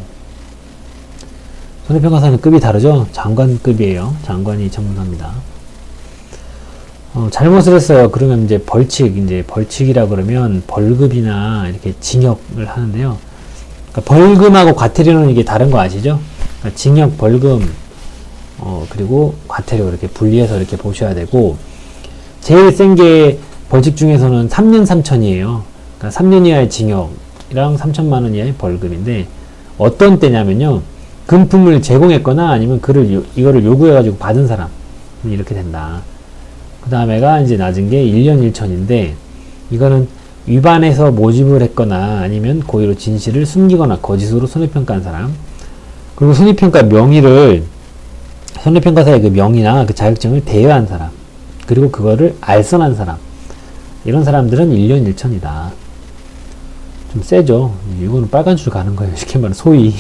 손해평가사는 급이 다르죠. 장관급이에요. 장관이 전문합니다. 잘못을 했어요. 그러면 이제 벌칙이라 그러면 벌금이나 이렇게 징역을 하는데요. 그러니까 벌금하고 과태료는 이게 다른 거 아시죠? 그러니까 징역, 벌금, 그리고 과태료 이렇게 분리해서 이렇게 보셔야 되고, 제일 센 게 벌칙 중에서는 3년 3천이에요. 그러니까 3년 이하의 징역이랑 3천만 원 이하의 벌금인데, 어떤 때냐면요. 금품을 제공했거나 아니면 이거를 요구해가지고 받은 사람. 이렇게 된다. 그 다음에가 이제 낮은 게 1년 1천인데, 이거는 위반해서 모집을 했거나 아니면 고의로 진실을 숨기거나 거짓으로 손해평가한 사람. 그리고 손해평가사의 그 명의나 그 자격증을 대여한 사람. 그리고 그거를 알선한 사람. 이런 사람들은 1년 1천이다. 좀 세죠. 이거는 빨간 줄 가는 거예요. 쉽게 말하면 소위.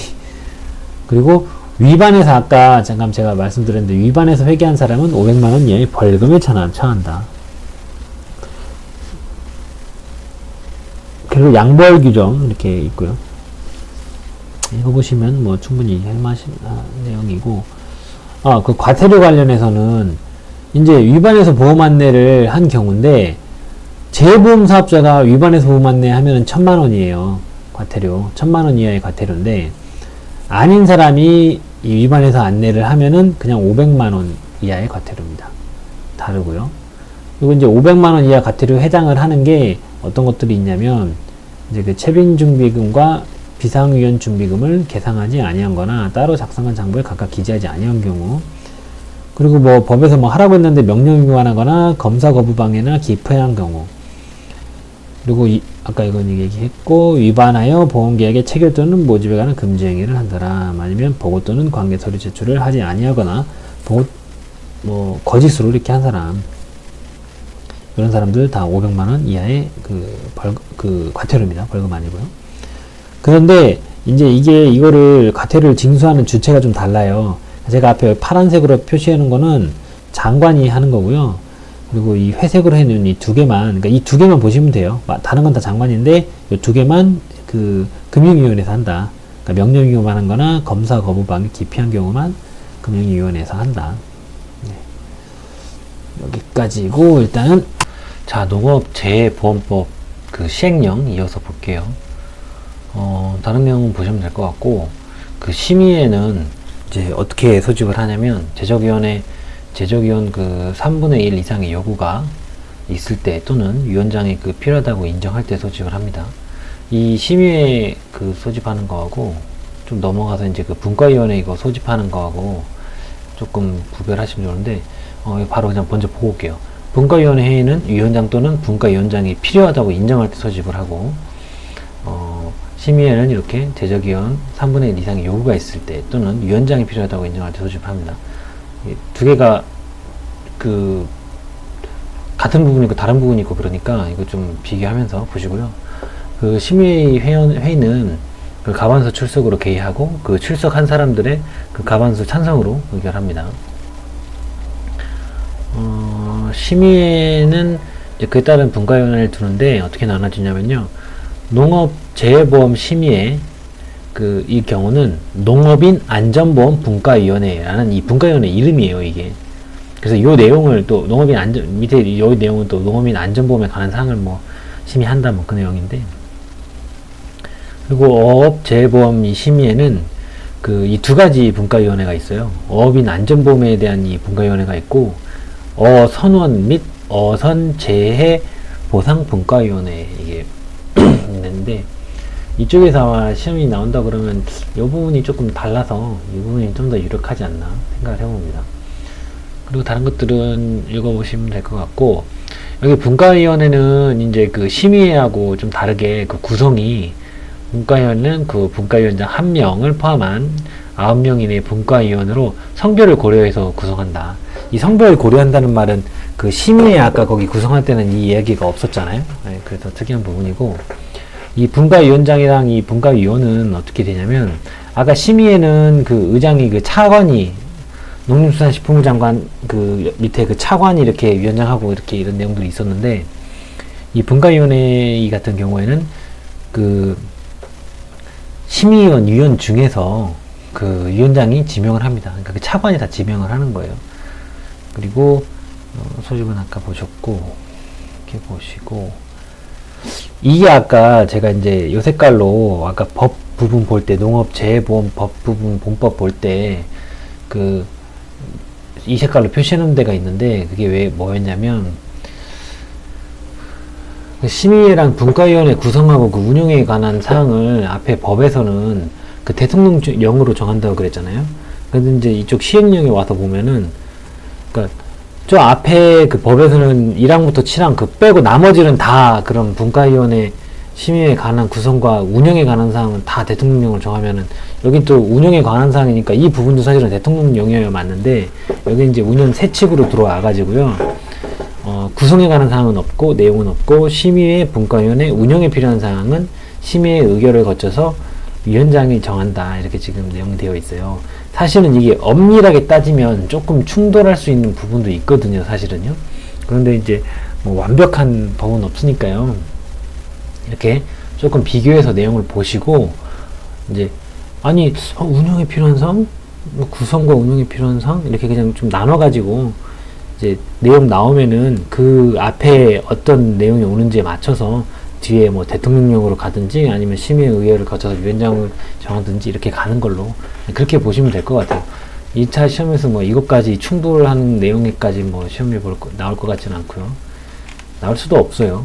그리고 위반해서 아까 잠깐 제가 말씀드렸는데 위반해서 회계한 사람은 500만원 이하의 벌금에 처한다. 그리고 양벌 규정 이렇게 있고요. 이거 보시면 뭐 충분히 할만한 내용이고, 그 과태료 관련해서는 이제 위반해서 보험 안내를 한 경우인데, 재보험 사업자가 위반해서 보험 안내 하면은 1,000만원이에요. 과태료. 1,000만원 이하의 과태료인데, 아닌 사람이 위반해서 안내를 하면은 그냥 500만원 이하의 과태료입니다. 다르고요. 그리고 이제 500만원 이하 과태료 해당을 하는 게 어떤 것들이 있냐면, 이제 그 채빈준비금과 비상위원 준비금을 계상하지 아니한 거나 따로 작성한 장부에 각각 기재하지 아니한 경우, 그리고 뭐 법에서 뭐 하라고 했는데 명령 위반하거나 검사 거부 방해나 기표한 경우, 그리고 아까 이건 얘기했고, 위반하여 보험계약의 체결 또는 모집에 관한 금지 행위를 한다라. 아니면 보고 또는 관계 서류 제출을 하지 아니하거나 거짓으로 이렇게 한 사람, 이런 사람들 다 500만원 이하의 그 과태료입니다. 벌금 아니고요. 그런데 이제 이거를 과태료를 징수하는 주체가 좀 달라요. 제가 앞에 파란색으로 표시해 놓은 거는 장관이 하는 거고요. 그리고 이 회색으로 해놓은 이 두 개만, 그러니까 이 두 개만 보시면 돼요. 다른 건 다 장관인데 이 두 개만 그 금융위원회에서 한다. 그러니까 명령 위반한 거나 검사 거부 방해 기피한 경우만 금융위원회에서 한다. 네. 여기까지고, 일단은 자, 농업재해보험법 그 시행령 이어서 볼게요. 다른 내용은 보시면 될 것 같고, 그 심의에는 이제 어떻게 소집을 하냐면, 제적위원 그 3분의 1 이상의 요구가 있을 때 또는 위원장이 그 필요하다고 인정할 때 소집을 합니다. 이 심의에 그 소집하는 거하고 좀 넘어가서 이제 그 분과위원회 이거 소집하는 거하고 조금 구별하시면 좋은데, 바로 그냥 먼저 보고 올게요. 분과위원회 회의는 위원장 또는 분과위원장이 필요하다고 인정할 때 소집을 하고, 심의에는 이렇게 제적위원 3분의 1 이상의 요구가 있을 때 또는 위원장이 필요하다고 인정할 때 소집을 합니다. 두 개가 그 같은 부분이 있고 다른 부분이 있고 그러니까 이거 좀 비교하면서 보시고요. 그 심의 회의는 그 가반수 출석으로 개의하고, 그 출석한 사람들의 그 가반수 찬성으로 의결합니다. 심의에는 이제 그에 따른 분과위원회를 두는데 어떻게 나눠지냐면요. 농업재해보험 심의에 이 경우는 농업인 안전보험 분과위원회라는 이 분과위원회 이름이에요, 이게. 그래서 요 내용을 또 밑에 요 내용은 또 농업인 안전보험에 관한 사항을 뭐 심의한다, 뭐 그 내용인데. 그리고 어업재해보험 이 심의에는 이 두 가지 분과위원회가 있어요. 어업인 안전보험에 대한 이 분과위원회가 있고, 어선원 및 어선재해보상분과위원회 이게 있는데, 이쪽에서 아마 시험이 나온다 그러면 이 부분이 조금 달라서 이 부분이 좀 더 유력하지 않나 생각을 해봅니다. 그리고 다른 것들은 읽어보시면 될 것 같고, 여기 분과위원회는 이제 그 심의하고 좀 다르게 그 구성이, 분과위원회는 그 분과위원장 1명을 포함한 9명 이내의 분과위원으로 성별을 고려해서 구성한다. 이 성별을 고려한다는 말은 그 심의에 아까 거기 구성할 때는 이 이야기가 없었잖아요. 네, 그래서 특이한 부분이고, 이 분과위원장이랑 이 분과위원은 어떻게 되냐면, 아까 심의에는 그 의장이 그 차관이, 농림수산식품부 장관 그 밑에 그 차관이 이렇게 위원장하고 이렇게 이런 내용들이 있었는데, 이 분과위원회 같은 경우에는 그 심의위원 중에서 그 위원장이 지명을 합니다. 그러니까 그 차관이 다 지명을 하는 거예요. 그리고 소집은 아까 보셨고, 이렇게 보시고, 이게 아까 제가 이제 요 색깔로 아까 법 부분 볼 때, 농업재해보험 법 부분 본법 볼 때 그 이 색깔로 표시해 놓은 데가 있는데, 그게 왜 뭐였냐면 심의회랑 분과위원회 구성하고 그 운영에 관한 사항을 앞에 법에서는 그 대통령령으로 정한다고 그랬잖아요. 근데 이제 이쪽 시행령에 와서 보면은, 그러니까 저 앞에 그 법에서는 1항부터 7항 그 빼고 나머지는 다 그런 분과위원회 심의에 관한 구성과 운영에 관한 사항은 다 대통령령으로 정하면은, 여기 또 운영에 관한 사항이니까 이 부분도 사실은 대통령령이어야 맞는데, 여기 이제 운영 세칙으로 들어와 가지고요. 구성에 관한 사항은 없고, 내용은 없고, 심의회, 분과위원회, 운영에 필요한 사항은 심의회 의결을 거쳐서 위원장이 정한다. 이렇게 지금 내용되어 있어요. 사실은 이게 엄밀하게 따지면 조금 충돌할 수 있는 부분도 있거든요, 사실은요. 그런데 이제 뭐 완벽한 법은 없으니까요. 이렇게 조금 비교해서 내용을 보시고, 이제, 아니, 운영에 필요한 사항? 뭐 구성과 운영에 필요한 사항? 이렇게 그냥 좀 나눠가지고, 이제 내용 나오면은 그 앞에 어떤 내용이 오는지에 맞춰서 뒤에 뭐 대통령령으로 가든지 아니면 심의의회를 거쳐서 위원장을 정하든지 이렇게 가는 걸로 그렇게 보시면 될 것 같아요. 2차 시험에서 뭐 이것까지 충돌하는 내용에까지 뭐 시험에 나올 것 같지는 않고요. 나올 수도 없어요.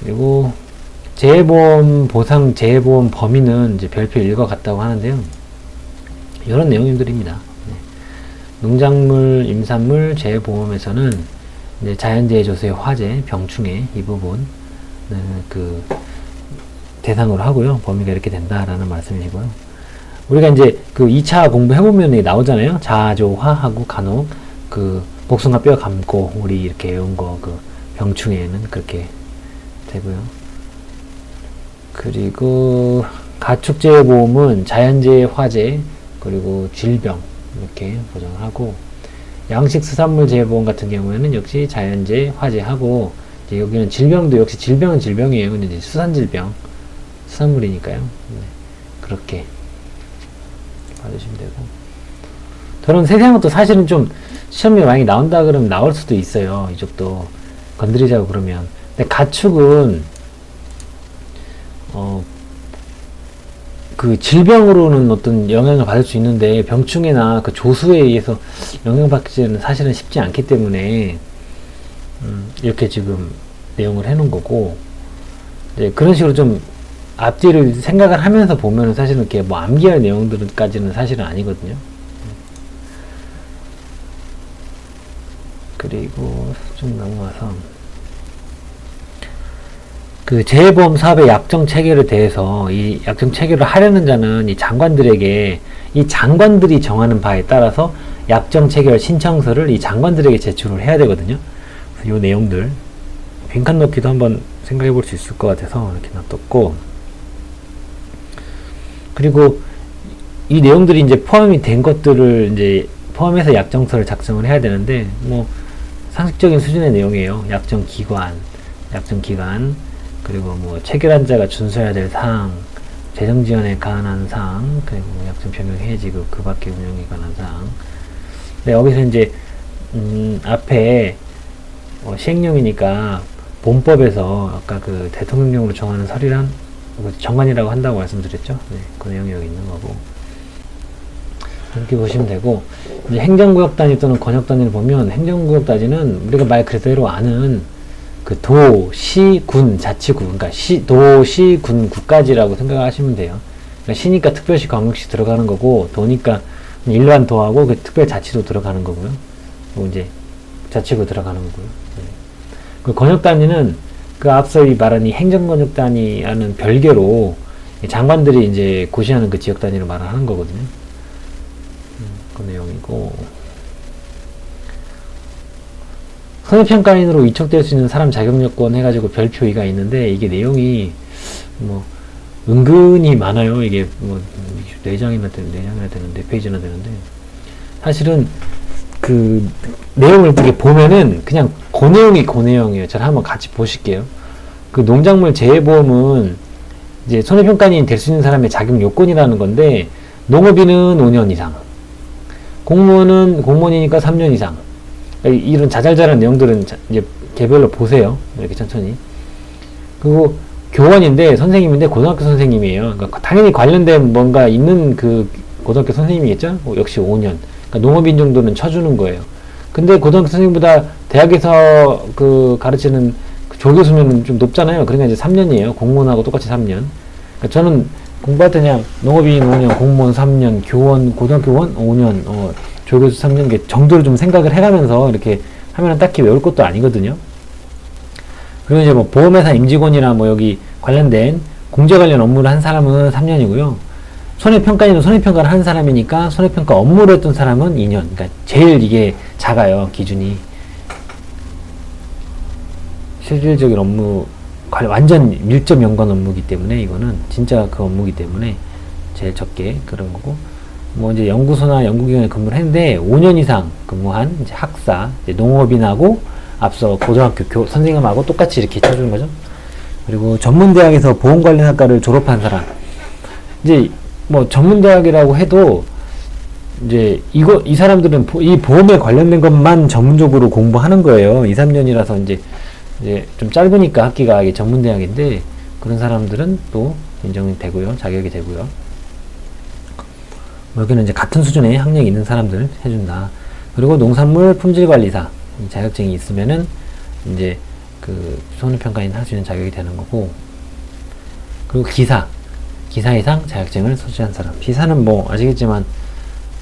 그리고 재해보험 보상 재해보험 범위는 이제 별표 1과 같다고 하는데요. 이런 내용들입니다. 농작물, 임산물 재해보험에서는 이제 자연재해, 조세, 화재, 병충해 이 부분 그 대상으로 하고요. 범위가 이렇게 된다라는 말씀이고요. 우리가 이제 그 2차 공부해보면 나오잖아요. 자조화하고 간혹 그 복숭아 뼈 감고 우리 이렇게 외운 거 그 병충해는 그렇게 되고요. 그리고 가축재해보험은 자연재해, 화재, 그리고 질병 이렇게 보장을 하고, 양식수산물 재해보험 같은 경우에는 역시 자연재해, 화재하고, 이제 여기는 질병도 역시 질병은 질병이에요. 근데 이제 수산질병, 수산물이니까요. 네, 그렇게 받으시면 되고. 저런 세세한 것도 사실은 좀 시험에 많이 나온다 그러면 나올 수도 있어요. 이쪽도 건드리자고 그러면. 근데 가축은 그 질병으로는 어떤 영향을 받을 수 있는데 병충해나 그 조수에 의해서 영향받기는 사실은 쉽지 않기 때문에 이렇게 지금 내용을 해놓은 거고, 이제 그런 식으로 좀 앞뒤를 생각을 하면서 보면은 사실은 이렇게 뭐 암기할 내용들까지는 사실은 아니거든요. 그리고 좀 넘어가서 그 재해보험 사업의 약정 체계에 대해서, 이 약정 체계를 하려는 자는 이 장관들에게, 이 장관들이 정하는 바에 따라서 약정 체결 신청서를 이 장관들에게 제출을 해야 되거든요. 그래서 이 내용들 빈칸 넣기도 한번 생각해 볼 수 있을 것 같아서 이렇게 놔뒀고, 그리고 이 내용들이 이제 포함이 된 것들을 이제 포함해서 약정서를 작성을 해야 되는데, 뭐 상식적인 수준의 내용이에요. 약정 기간, 그리고 뭐 체결한 자가 준수해야 될 사항, 재정 지원에 관한 사항, 그리고 약정 변경 해지 그 밖의 운영에 관한 사항. 근데 여기서 이제 앞에 시행령이니까 본법에서 아까 그 대통령령으로 정하는 서리란 정관이라고 한다고 말씀드렸죠. 네, 그 내용이 여기 있는 거고. 이렇게 보시면 되고, 이제 행정구역 단위 또는 권역 단위를 보면, 행정구역 단위는 우리가 말 그대로 아는 그 도, 시, 군, 자치구, 그러니까 도, 시, 군, 구까지라고 생각하시면 돼요. 그러니까 시니까 특별시, 광역시 들어가는 거고, 도니까 일반 도하고 그 특별자치도 들어가는 거고요. 그리고 이제 자치구 들어가는 거고요. 네. 그 권역 단위는 그 앞서 이 말한 이 행정권역 단위와는 별개로 장관들이 이제 고시하는 그 지역 단위로 말을 하는 거거든요. 그 내용이고. 선입평가인으로 위촉될 수 있는 사람 자격요건 해가지고 별표 2가 있는데, 이게 내용이 뭐 은근히 많아요. 이게 뭐 4장이나 되는데, 페이지나 되는데, 사실은 그 내용을 이렇게 보면은 그냥 그 내용이에요. 저를 한번 같이 보실게요. 그 농작물 재해보험은 이제 손해평가인이 될 수 있는 사람의 자격 요건이라는 건데, 농업인은 5년 이상, 공무원이니까 3년 이상. 이런 자잘자잘한 내용들은 이제 개별로 보세요. 이렇게 천천히. 그리고 교원인데, 선생님인데 고등학교 선생님이에요. 그러니까 당연히 관련된 뭔가 있는 그 고등학교 선생님이겠죠? 역시 5년. 그러니까 농업인 정도는 쳐주는 거예요. 근데 고등학교 선생님보다 대학에서 그 가르치는 그 조교수면 좀 높잖아요. 그러니까 이제 3년이에요. 공무원하고 똑같이 3년. 그러니까 저는 공부할 때 그냥 농업인 5년, 공무원 3년, 교원, 고등학교원 5년, 조교수 3년, 게 정도를 좀 생각을 해가면서 이렇게 하면 딱히 외울 것도 아니거든요. 그리고 이제 뭐 보험회사 임직원이나 뭐 여기 관련된 공제 관련 업무를 한 사람은 3년이고요. 손해평가인은 손해평가를 한 사람이니까 손해평가 업무를 했던 사람은 2년. 그러니까 제일 이게 작아요, 기준이. 실질적인 업무, 완전 밀접 연관 업무이기 때문에 이거는 진짜 그 업무이기 때문에 제일 적게 그런 거고, 뭐 이제 연구소나 연구기관에 근무를 했는데 5년 이상 근무한 이제 학사, 이제 농업인하고 앞서 고등학교 선생님하고 똑같이 이렇게 쳐주는 거죠. 그리고 전문대학에서 보험관련학과를 졸업한 사람, 이제 뭐 전문대학이라고 해도 이제 이 사람들은 이 보험에 관련된 것만 전문적으로 공부하는 거예요. 2, 3년이라서 이제 좀 짧으니까 학기가 이게 전문대학인데, 그런 사람들은 또 인정이 되고요. 자격이 되고요. 여기는 이제 같은 수준의 학력이 있는 사람들 해준다. 그리고 농산물 품질관리사 자격증이 있으면은 이제 그 손해평가인 할 수 있는 자격이 되는 거고, 그리고 기사 이상 자격증을 소지한 사람. 기사는 뭐 아시겠지만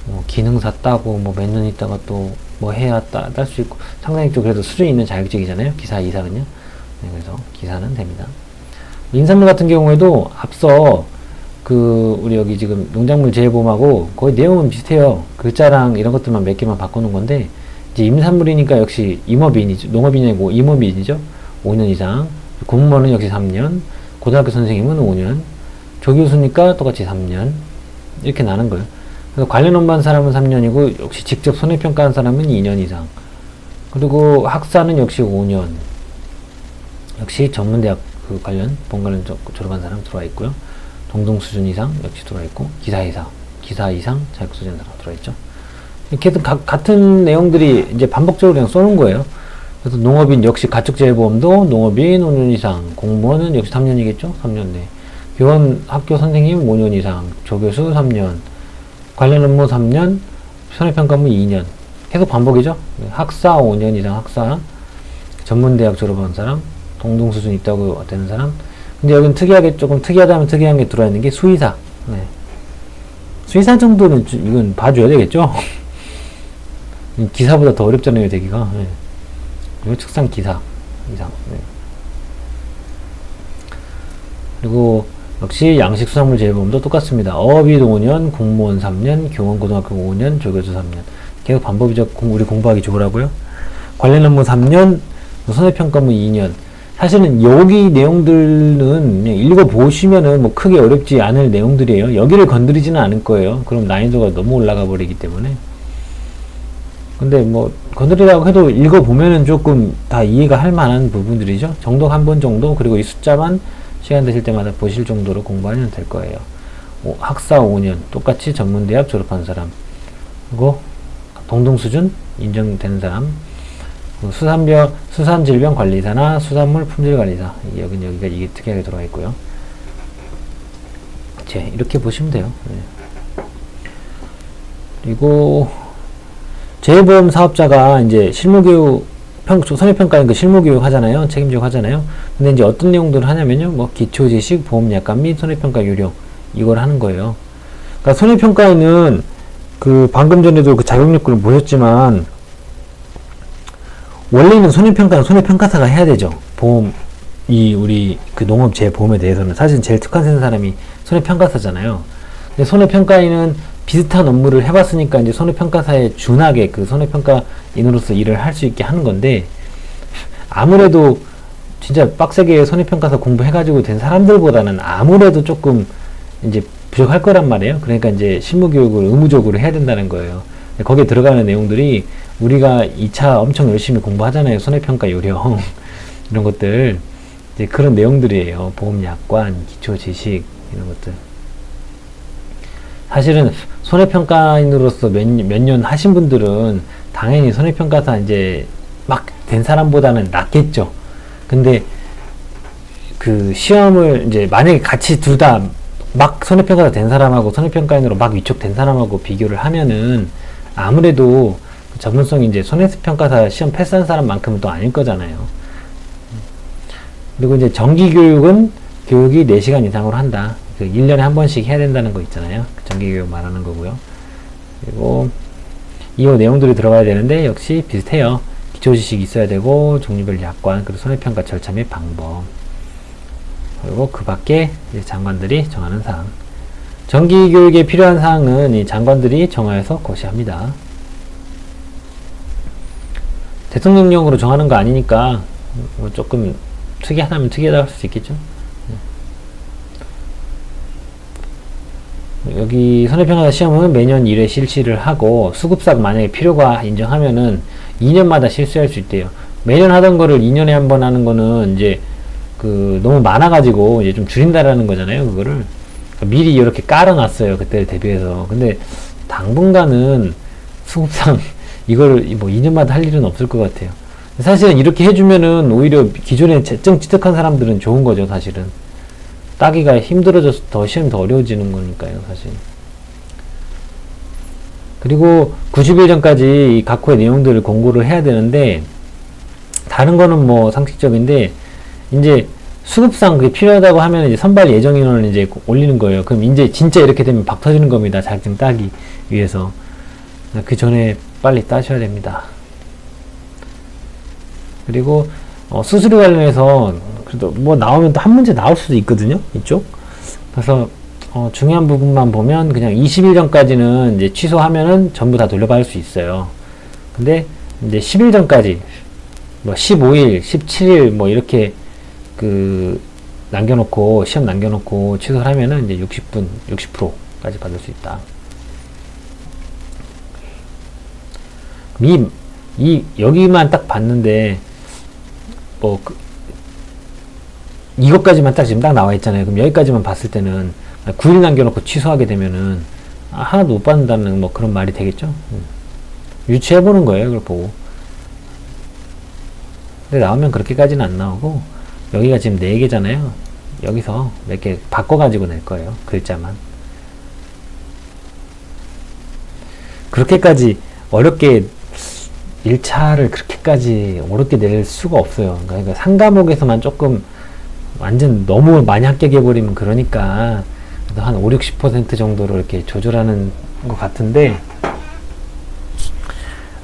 뭐 기능사 따고 뭐 몇 년 있다가 또 뭐 해야 딸 수 있고, 상당히 좀 그래도 수준 있는 자격증이잖아요, 기사 이상은요. 네, 그래서 기사는 됩니다. 인삼물 같은 경우에도 앞서 그 우리 여기 지금 농작물 재해보험하고 거의 내용은 비슷해요. 글자랑 이런 것들만 몇 개만 바꾸는 건데, 이제 임산물이니까 역시 임업인이죠. 농업인이 아니고 임업인이죠. 5년 이상. 공무원은 역시 3년. 고등학교 선생님은 5년. 조교수니까 똑같이 3년. 이렇게 나는 거예요. 그래서 관련 업무한 사람은 3년이고, 역시 직접 손해평가한 사람은 2년 이상. 그리고 학사는 역시 5년. 역시 전문대학 그 관련 본관련 졸업한 사람 들어와 있고요. 동등 수준 이상 역시 들어와 있고, 기사 이상 자격 소지한 사람 들어와 있죠. 이렇게 해서 같은 내용들이 이제 반복적으로 그냥 써놓은 거예요. 그래서 농업인 역시 가축재해보험도 농업인 5년 이상, 공무원은 역시 3년이겠죠? 3년 내. 교원 학교 선생님 5년 이상, 조교수 3년, 관련 업무 3년, 손해평가 업무 2년. 계속 반복이죠. 학사 5년 이상 학사, 전문대학 졸업한 사람, 동등수준 있다고 되는 사람. 근데 여기는 특이하게, 조금 특이하다면 특이한 게 들어와 있는 게 수의사. 네. 수의사 정도는 이건 봐줘야 되겠죠? 기사보다 더 어렵잖아요, 되기가. 네. 그리고 측상 기사 이상. 네. 그리고 역시 양식 수산물 재해보험도 똑같습니다. 어업인 5년, 공무원 3년, 교원 고등학교 5년, 조교수 3년. 계속 반복이죠. 우리 공부하기 좋으라고요. 관련 업무 3년, 손해평가 업무 2년. 사실은 여기 내용들은 그냥 읽어보시면은 뭐 크게 어렵지 않을 내용들이에요. 여기를 건드리지는 않을 거예요. 그럼 난이도가 너무 올라가 버리기 때문에. 근데 뭐 건드리라고 해도 읽어보면은 조금 다 이해가 할 만한 부분들이죠. 정독 한 번 정도, 그리고 이 숫자만 시간 되실 때마다 보실 정도로 공부하면 될 거예요. 학사 5년, 똑같이 전문대학 졸업한 사람, 그리고 동등수준 인정되는 사람, 수산질병관리사나 수산물 품질관리사, 여기가 이게 특이하게 들어가 있고요. 이렇게 보시면 돼요. 네. 그리고 재해보험 사업자가 이제 실무교육, 손해평가는 그 실무교육 하잖아요. 책임지고 하잖아요. 근데 이제 어떤 내용들을 하냐면요. 뭐 기초지식, 보험약관 및 손해평가 요령, 이걸 하는 거예요. 그러니까 손해평가에는 그 방금 전에도 그 자격요건을 보셨지만, 원래는 손해평가는 손해평가사가 해야 되죠. 우리 그 농업재해보험에 대해서는 사실 제일 특화 센 사람이 손해평가사잖아요. 근데 손해평가인은 비슷한 업무를 해봤으니까 이제 손해평가사에 준하게 그 손해평가인으로서 일을 할 수 있게 하는 건데, 아무래도 진짜 빡세게 손해평가사 공부해가지고 된 사람들보다는 아무래도 조금 이제 부족할 거란 말이에요. 그러니까 이제 실무교육을 의무적으로 해야 된다는 거예요. 거기에 들어가는 내용들이 우리가 2차 엄청 열심히 공부하잖아요. 손해평가 요령 이런 것들 이제 그런 내용들이에요. 보험약관, 기초지식, 이런 것들. 사실은 손해평가인으로서 몇 년 하신 분들은 당연히 손해평가사 이제 막 된 사람보다는 낫겠죠. 근데 그 시험을 이제 만약에 같이 둘 다 막 손해평가사 된 사람하고 손해평가인으로 막 위촉된 사람하고 비교를 하면은 아무래도 전문성이 이제 손해평가사 시험 패스한 사람만큼은 또 아닐 거잖아요. 그리고 이제 정기교육은 교육이 4시간 이상으로 한다. 그 1년에 한 번씩 해야 된다는 거 있잖아요. 그 정기교육 말하는 거고요. 그리고 이후 내용들이 들어가야 되는데 역시 비슷해요. 기초지식이 있어야 되고 종류별 약관, 그리고 손해평가 절차 및 방법, 그리고 그 밖에 장관들이 정하는 사항. 정기교육에 필요한 사항은 이 장관들이 정하여서 고시합니다. 대통령령으로 정하는 거 아니니까 뭐 조금 특이하다면 특이하다고 할 수 있겠죠. 여기 손해평가사 시험은 매년 1회 실시를 하고 수급사가 만약에 필요가 인정하면은 2년마다 실시할 수 있대요. 매년 하던 거를 2년에 한 번 하는 거는 이제 그 너무 많아가지고 이제 좀 줄인다라는 거잖아요. 그거를 미리 이렇게 깔아놨어요. 그때를 대비해서. 근데 당분간은 수급상 이걸 뭐 2년마다 할 일은 없을 것 같아요. 사실은 이렇게 해주면은 오히려 기존에 재정 취득한 사람들은 좋은 거죠. 사실은 따기가 힘들어져서 더 시험이 더 어려워지는 거니까요. 사실. 그리고 90일 전까지 이 각 호의 내용들을 공고를 해야 되는데, 다른 거는 뭐 상식적인데 이제 수급상 그게 필요하다고 하면 이제 선발 예정 인원을 이제 올리는 거예요. 그럼 이제 진짜 이렇게 되면 박 터지는 겁니다. 자격증 따기 위해서. 그 전에 빨리 따셔야 됩니다. 그리고 수수료 관련해서 그래도 뭐 나오면 또 한 문제 나올 수도 있거든요. 이쪽. 그래서 중요한 부분만 보면 그냥 20일 전까지는 이제 취소하면은 전부 다 돌려받을 수 있어요. 근데 이제 10일 전까지 뭐 15일, 17일 뭐 이렇게 그 남겨놓고 시험 남겨놓고 취소를 하면은 이제 60%까지 받을 수 있다. 여기만 딱 봤는데 이것까지만 딱 지금 딱 나와 있잖아요. 그럼 여기까지만 봤을 때는 9일 남겨놓고 취소하게 되면은 하나도 못 받는다는 뭐 그런 말이 되겠죠. 유추해보는 거예요. 그걸 보고. 근데 나오면 그렇게까지는 안 나오고, 여기가 지금 4개잖아요. 여기서 몇 개 바꿔가지고 낼 거예요. 글자만. 그렇게까지 어렵게 1차를 그렇게까지 어렵게 낼 수가 없어요. 그러니까 상과목에서만 조금 완전 너무 많이 합격해버리면 그러니까 한 5, 60% 정도로 이렇게 조절하는 것 같은데,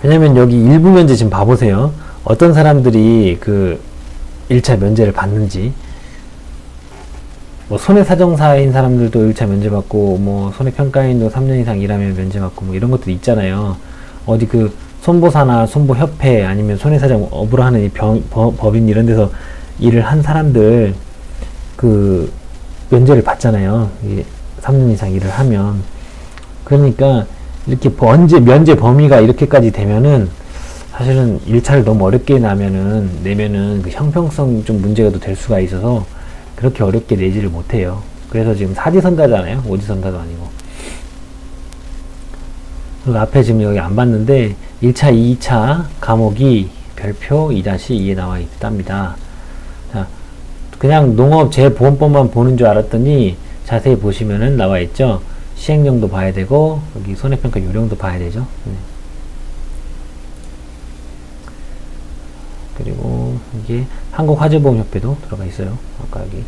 왜냐면 여기 일부 면제 지금 봐보세요. 어떤 사람들이 그 1차 면제를 받는지. 뭐 손해사정사인 사람들도 1차 면제받고, 뭐 손해평가인도 3년 이상 일하면 면제받고, 뭐 이런 것들이 있잖아요. 어디 그 손보사나 손보협회 아니면 손해사정 업으로 하는 이 법인 이런 데서 일을 한 사람들 그 면제를 받잖아요. 3년 이상 일을 하면. 그러니까 이렇게 면제 범위가 이렇게까지 되면은 사실은 1차를 너무 어렵게 내면은 그 형평성 좀 문제가 또 될 수가 있어서 그렇게 어렵게 내지를 못해요. 그래서 지금 사지선다잖아요. 오지선다도 아니고. 그리고 앞에 지금 여기 안 봤는데 1차, 2차 과목이 별표 2-2에 나와 있답니다. 자, 그냥 농업재보험법만 보는 줄 알았더니 자세히 보시면은 나와 있죠. 시행령도 봐야 되고 여기 손해평가 요령도 봐야 되죠. 그리고 이게 한국화재보험협회도 들어가 있어요. 아까 여기.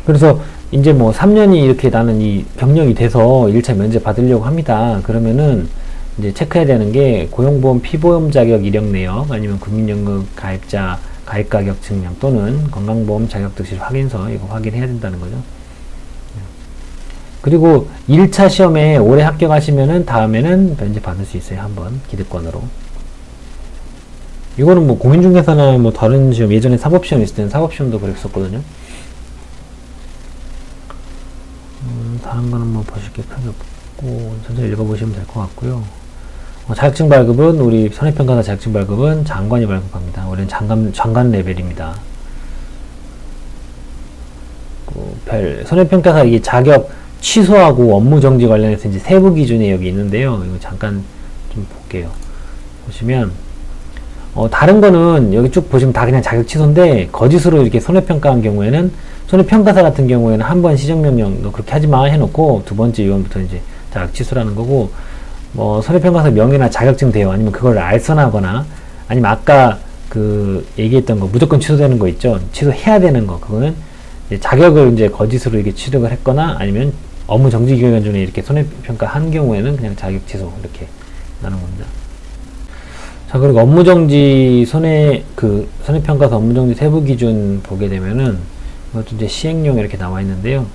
그래서 이제 뭐 3년이 이렇게 나는 이 경력이 돼서 1차 면제 받으려고 합니다. 그러면은 이제 체크해야 되는 게 고용보험 피보험 자격 이력 내역, 아니면 국민연금 가입자 가입 가격 증명, 또는 건강보험 자격 득실 확인서, 이거 확인해야 된다는 거죠. 그리고 1차 시험에 올해 합격하시면은 다음에는 면제 받을 수 있어요. 한번 기득권으로. 이거는 뭐 공인중개사나 뭐 다른 시험, 예전에 사법시험 있을 때는 사법시험도 그랬었거든요. 다른 거는 뭐 보실 게 크게 없고 천천히 읽어보시면 될 것 같고요. 자격증 발급은 우리 손해평가사 자격증 발급은 장관이 발급합니다. 우리는 장관 레벨입니다. 손해평가사 이게 자격 취소하고 업무 정지 관련해서 이제 세부 기준이 여기 있는데요. 이거 잠깐 좀 볼게요. 보시면 다른 거는 여기 쭉 보시면 다 그냥 자격 취소인데 거짓으로 이렇게 손해평가한 경우에는 손해평가사 같은 경우에는 한 번 시정명령 너 그렇게 하지 마 해놓고 두 번째 요원부터 이제 자격 취소라는 거고 손해평가사 명예나 자격증 대여 아니면 그걸 알선하거나 아니면 아까 그 얘기했던 거 무조건 취소되는 거 있죠. 취소해야 되는 거 그거는 이제 자격을 이제 거짓으로 이렇게 취득을 했거나 아니면 업무 정지 기간 중에 이렇게 손해평가 한 경우에는 그냥 자격 취소 이렇게 나는 겁니다. 자, 그리고 업무정지 손해평가사 업무정지 세부 기준 보게 되면은, 이것도 이제 시행령 이렇게 나와 있는데요.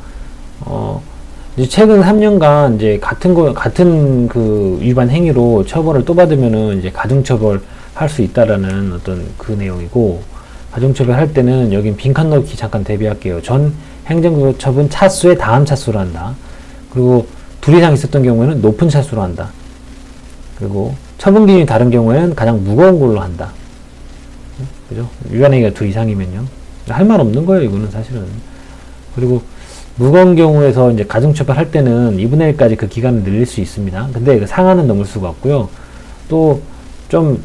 이제 최근 3년간 이제 같은 그 위반 행위로 처벌을 또 받으면은 이제 가중처벌 할 수 있다라는 어떤 그 내용이고, 가중처벌 할 때는 여긴 빈칸 넣기 잠깐 대비할게요. 전 행정처분 차수의 다음 차수로 한다. 그리고 둘 이상 있었던 경우에는 높은 차수로 한다. 그리고 처분 기준이 다른 경우에는 가장 무거운 걸로 한다. 그죠? 위반 행위가 2 이상이면요. 할 말 없는 거예요, 이거는 사실은. 그리고 무거운 경우에서 이제 가중처벌 할 때는 2분의 1까지 그 기간을 늘릴 수 있습니다. 근데 그 상한은 넘을 수가 없고요. 또 좀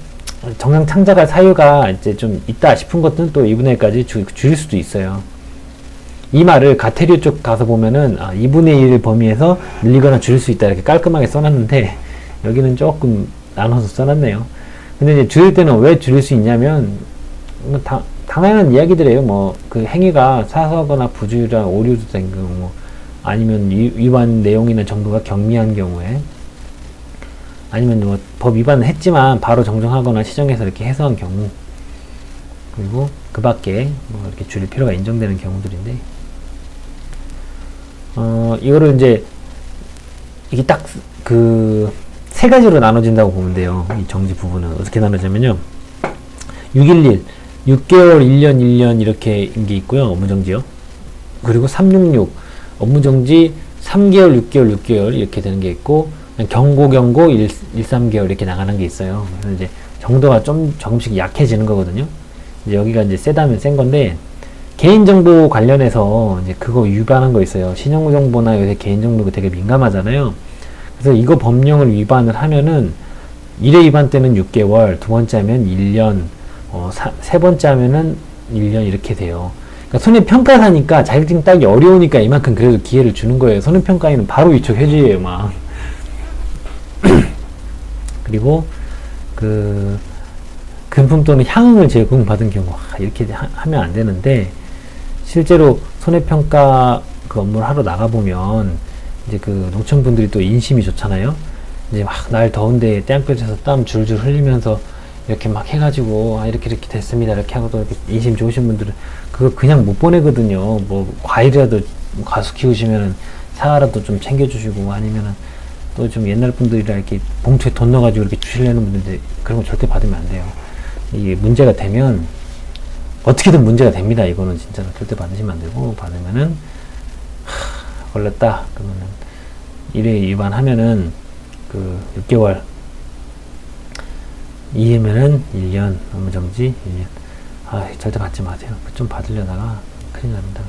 정상 창작할 사유가 이제 좀 있다 싶은 것들은 또 2분의 1까지 줄일 수도 있어요. 이 말을 가태료 쪽 가서 보면은 2분의 1 범위에서 늘리거나 줄일 수 있다 이렇게 깔끔하게 써놨는데 여기는 조금 나눠서 써놨네요. 근데 이제 줄일 때는 왜 줄일 수 있냐면 당연한 이야기들이에요. 그 행위가 사서거나 부주의나 오류도 된 경우 아니면 위반 내용이나 정도가 경미한 경우에 아니면 법 위반을 했지만 바로 정정하거나 시정해서 이렇게 해소한 경우 그리고 그 밖에 이렇게 줄일 필요가 인정되는 경우들인데 이거를 이제 이게 딱 세 가지로 나눠진다고 보면 돼요. 이 정지 부분은 어떻게 나누자면요. 611, 6개월, 1년, 1년 이렇게 게 있고요. 업무정지요. 그리고 366, 업무정지 3개월, 6개월, 6개월 이렇게 되는 게 있고 경고, 1, 3개월 이렇게 나가는 게 있어요. 그래서 이제 정도가 좀 조금씩 약해지는 거거든요. 이제 여기가 이제 세다면 센 건데 개인정보 관련해서 이제 그거 위반한 거 있어요. 신용정보나 요새 개인정보가 되게 민감하잖아요. 그래서 이거 법령을 위반을 하면은 1회 위반 때는 6개월, 두 번째 하면 1년, 세 번째 하면은 1년 이렇게 돼요. 그러니까 손해평가사니까 자격증 따기 어려우니까 이만큼 그래도 기회를 주는 거예요. 손해평가에는 바로 위촉 해주예요, 막. 그리고 금품 또는 향응을 제공받은 경우 이렇게 하면 안 되는데 실제로 손해평가 그 업무를 하러 나가보면 이제 그 농촌분들이 또 인심이 좋잖아요. 이제 막 날 더운데 땡볕에서 땀 줄줄 흘리면서 이렇게 막 해가지고 이렇게 됐습니다 이렇게 하고 또 이렇게 인심 좋으신 분들은 그거 그냥 못 보내거든요. 과일이라도 가수 키우시면은 사과라도 좀 챙겨주시고 아니면은 또 좀 옛날 분들이라 이렇게 봉투에 돈 넣어가지고 이렇게 주시려는 분들인데 그런 거 절대 받으면 안 돼요. 이게 문제가 되면 어떻게든 문제가 됩니다. 이거는 진짜 절대 받으시면 안 되고 받으면은 걸렸다 그러면은 1회 위반하면은 6개월 2회면은 1년 업무정지 1년 절대 받지 마세요. 좀 받으려다가 큰일 납니다.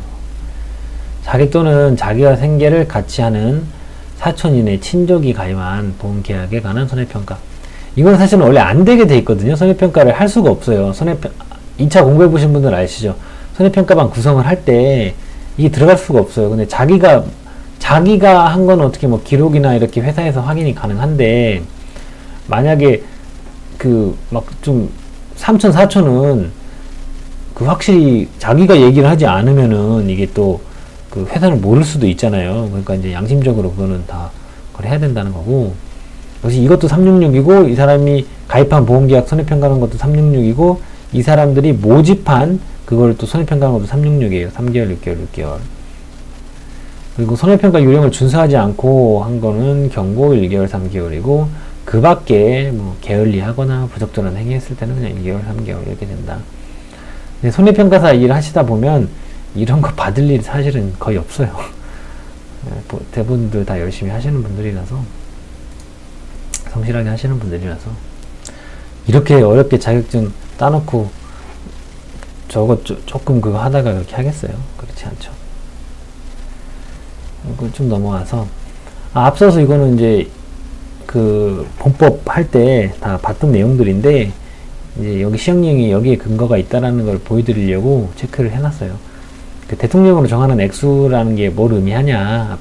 자기 또는 자기와 생계를 같이 하는 사촌인의 친족이 가입한 보험계약에 관한 손해평가 이건 사실은 원래 안 되게 돼 있거든요. 손해평가를 할 수가 없어요. 2차 공부해 보신 분들 아시죠? 손해평가반 구성을 할 때 이게 들어갈 수가 없어요. 근데 자기가 한 건 어떻게 기록이나 이렇게 회사에서 확인이 가능한데 만약에 좀 삼촌 사촌은 확실히 자기가 얘기를 하지 않으면은 이게 또 회사는 모를 수도 있잖아요. 그러니까 이제 양심적으로 그거는 다 그걸 해야 된다는 거고 그래서 이것도 366이고 이 사람이 가입한 보험계약 손해평가하는 것도 366이고 이 사람들이 모집한 그걸 또 손해평가하는 것도 366이에요. 3개월, 6개월, 6개월. 그리고 손해평가 요령을 준수하지 않고 한 거는 경고 1개월, 3개월이고 그 밖에 게을리하거나 부적절한 행위했을 때는 그냥 2개월, 3개월 이렇게 된다. 근데 손해평가사 일을 하시다 보면 이런 거 받을 일이 사실은 거의 없어요. 대부분들 다 열심히 하시는 분들이라서 성실하게 하시는 분들이라서 이렇게 어렵게 자격증 따놓고 저거 조금 그거 하다가 그렇게 하겠어요? 그렇지 않죠. 이거 좀 넘어와서 앞서서 이거는 이제 그 본법 할 때 다 봤던 내용들인데 이제 여기 시행령이 여기에 근거가 있다라는 걸 보여드리려고 체크를 해놨어요. 그 대통령으로 정하는 액수라는 게 뭘 의미하냐,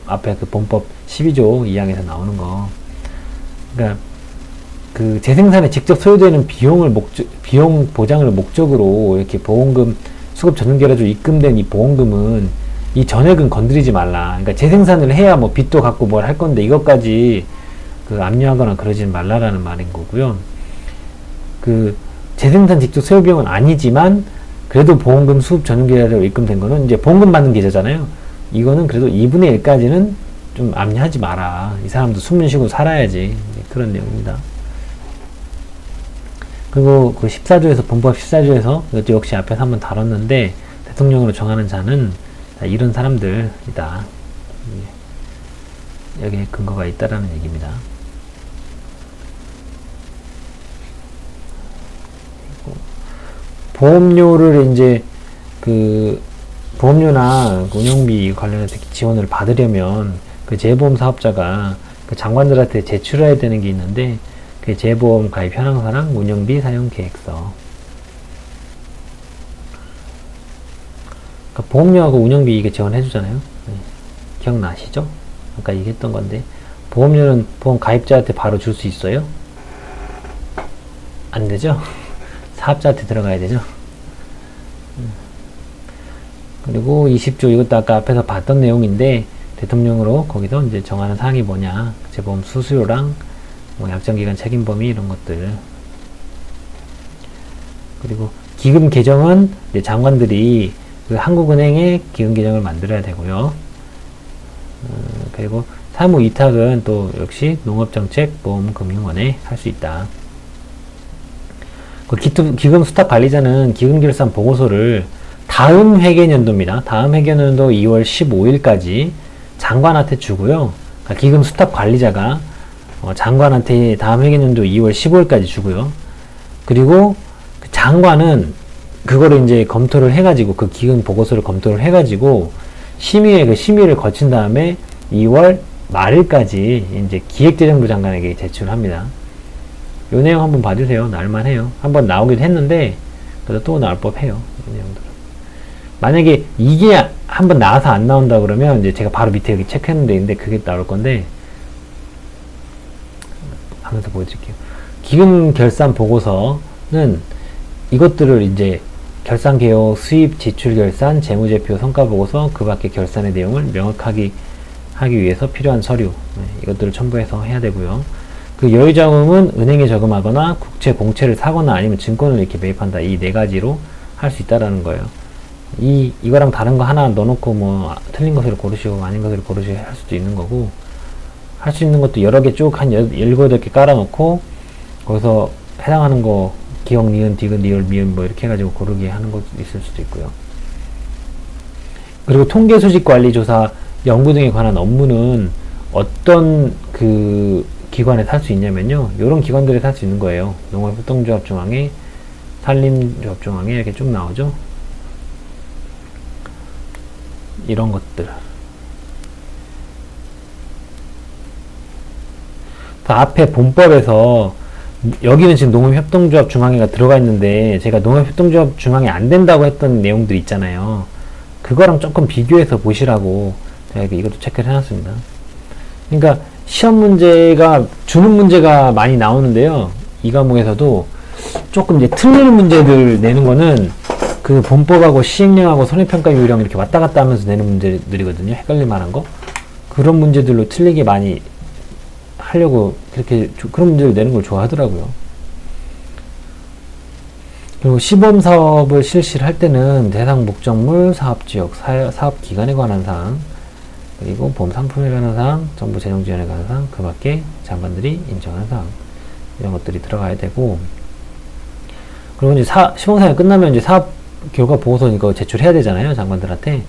앞에 그 본법 12조 2항에서 나오는 거. 그러니까 그 재생산에 직접 소요되는 비용 보장을 목적으로 이렇게 보험금 수급 전환계라로 입금된 이 보험금은 이 전액은 건드리지 말라. 그러니까 재생산을 해야 뭐 빚도 갚고 뭘 할 건데 이것까지 그 압류하거나 그러지 말라라는 말인 거고요. 그 재생산 직접 소요 비용은 아니지만 그래도 보험금 수급 전환계좌로 입금된 거는 이제 보험금 받는 계좌잖아요. 이거는 그래도 2분의 1까지는 좀 압류하지 마라. 이 사람도 숨을 쉬고 살아야지. 그런 내용입니다. 그리고 그 14조에서 본법 14조에서 이것도 역시 앞에서 한번 다뤘는데 대통령으로 정하는 자는 이런 사람들이다. 여기에 근거가 있다라는 얘기입니다. 보험료를 이제 그 보험료나 운영비 관련해서 지원을 받으려면 그 재보험 사업자가 그 장관들한테 제출해야 되는 게 있는데 그 재보험 가입 현황사랑 운영비 사용 계획서. 그러니까 보험료하고 운영비 이게 지원해 주잖아요. 네. 기억나시죠? 아까 얘기했던 건데 보험료는 보험 가입자한테 바로 줄 수 있어요? 안 되죠? 사업자한테 들어가야 되죠? 그리고 20조 이것도 아까 앞에서 봤던 내용인데 대통령으로 거기서 이제 정하는 사항이 뭐냐, 재보험 수수료랑 뭐 약정기간 책임 범위 이런 것들. 그리고 기금 계정은 이제 장관들이 그 한국은행에 기금 계정을 만들어야 되고요. 그리고 사무 위탁은 또 역시 농업정책보험금융원에 할 수 있다. 그 기금 수탁 관리자는 기금 결산 보고서를 다음 회계연도입니다. 다음 회계연도 2월 15일까지 장관한테 주고요. 그러니까 기금 수탁 관리자가 장관한테 다음 회계연도 2월 15일까지 주고요. 그리고 그 장관은 그거를 이제 검토를 해가지고 그 기금 보고서를 검토를 해가지고 심의회 그 심의를 거친 다음에 2월 말일까지 이제 기획재정부 장관에게 제출합니다. 요 내용 한번 봐주세요. 나올만해요. 한번 나오기도 했는데 그래도 또 나올 법해요. 이 내용들은. 만약에 이게 한번 나와서 안 나온다 그러면 이제 제가 바로 밑에 여기 체크했는데 있는데 그게 나올 건데 하면서 보여드릴게요. 기금 결산 보고서는 이것들을 이제 결산 개요, 수입, 지출 결산, 재무제표, 성과 보고서, 그 밖의 결산의 내용을 명확하게 하기 위해서 필요한 서류, 이것들을 첨부해서 해야 되고요. 그 여유자금은 은행에 저금하거나 국채, 공채를 사거나 아니면 증권을 이렇게 매입한다. 이 네 가지로 할 수 있다라는 거예요. 이거랑 다른 거 하나 넣어놓고 뭐 틀린 것을 고르시고 아닌 것을 고르시고 할 수도 있는 거고, 할 수 있는 것도 여러 개 쭉 한 7, 8개 깔아놓고 거기서 해당하는 거 기억, 니은, 디귿, 리을, 미음 뭐 이렇게 해가지고 고르게 하는 것도 있을 수도 있고요. 그리고 통계 수집 관리 조사 연구 등에 관한 업무는 어떤 그 기관에서 할 수 있냐면요, 이런 기관들에서 할 수 있는 거예요. 농업협동조합중앙회, 산림조합중앙회 이렇게 쭉 나오죠. 이런 것들. 앞에 본법에서 여기는 지금 농업협동조합중앙회가 들어가 있는데 제가 농업협동조합중앙회 안 된다고 했던 내용들 있잖아요. 그거랑 조금 비교해서 보시라고 제가 이것도 체크를 해놨습니다. 그러니까 시험 문제가 주는 문제가 많이 나오는데요. 이 과목에서도 조금 이제 틀리는 문제들 내는 거는 그 본법하고 시행령하고 손해평가요령 이렇게 왔다 갔다 하면서 내는 문제들이거든요. 헷갈릴 만한 거. 그런 문제들로 틀리게 많이 하려고 그렇게 그런 문제를 내는 걸 좋아하더라고요. 그리고 시범 사업을 실시를 할 때는 대상 목적물, 사업지역, 사업기간에 관한 사항, 그리고 보험 상품에 관한 사항, 정부 재정 지원에 관한 사항, 그 밖에 장관들이 인정하는 사항, 이런 것들이 들어가야 되고, 그리고 이제 시범 사업이 끝나면 이제 사업 결과 보고서 이거 제출해야 되잖아요, 장관들한테.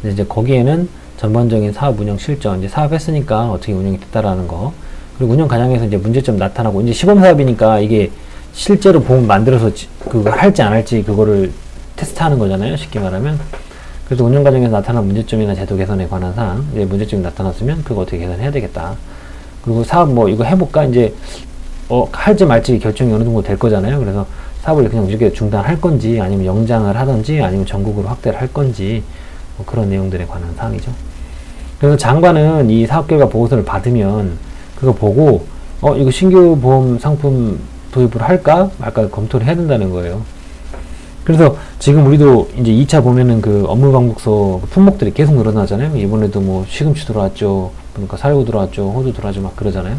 근데 이제 거기에는 전반적인 사업 운영 실정, 이제 사업했으니까 어떻게 운영이 됐다라는 거, 그리고 운영 과정에서 이제 문제점 나타나고, 이제 시범 사업이니까 이게 실제로 보험 만들어서 그거 할지 안 할지 그거를 테스트하는 거잖아요, 쉽게 말하면. 그래서 운영 과정에서 나타난 문제점이나 제도 개선에 관한 사항, 이제 문제점이 나타났으면 그거 어떻게 개선해야 되겠다. 그리고 사업 뭐 이거 해볼까, 이제 할지 말지 결정이 어느 정도 될 거잖아요. 그래서 사업을 그냥 이렇게 중단할 건지, 아니면 영장을 하던지, 아니면 전국으로 확대를 할 건지, 뭐 그런 내용들에 관한 사항이죠. 그래서 장관은 이 사업 결과 보고서를 받으면 그거 보고 이거 신규 보험 상품 도입을 할까 말까 검토를 해야 된다는 거예요. 그래서 지금 우리도 이제 2차 보면은 그 업무 방북서 품목들이 계속 늘어나잖아요. 이번에도 뭐 시금치 들어왔죠, 그러니까 살구 들어왔죠, 호두 들어왔죠, 막 그러잖아요.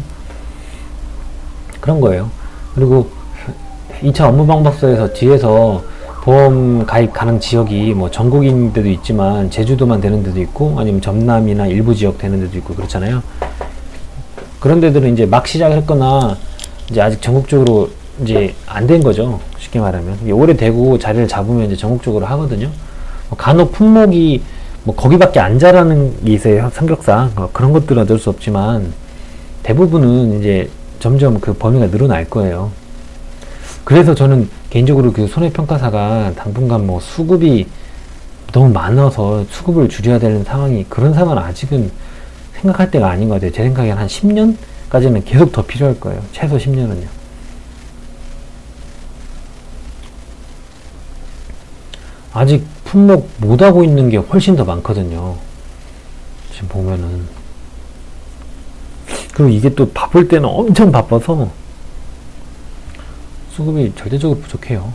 그런 거예요. 그리고 2차 업무 방법서에서 뒤에서 보험 가입 가능 지역이 뭐 전국인 데도 있지만 제주도만 되는 데도 있고, 아니면 전남이나 일부 지역 되는 데도 있고 그렇잖아요. 그런 데들은 이제 막 시작했거나 이제 아직 전국적으로 이제 안 된 거죠, 쉽게 말하면. 오래되고 자리를 잡으면 이제 전국적으로 하거든요. 간혹 품목이 뭐 거기밖에 안 자라는 게 있어요, 성격상. 그런 것들은 어쩔 수 없지만 대부분은 이제 점점 그 범위가 늘어날 거예요. 그래서 저는 개인적으로 그 손해평가사가 당분간 뭐 수급이 너무 많아서 수급을 줄여야 되는 상황이, 그런 상황은 아직은 생각할 때가 아닌 것 같아요. 제 생각에는 한 10년까지는 계속 더 필요할 거예요. 최소 10년은요. 아직 품목 못하고 있는 게 훨씬 더 많거든요, 지금 보면은. 그리고 이게 또 바쁠 때는 엄청 바빠서 수급이 절대적으로 부족해요.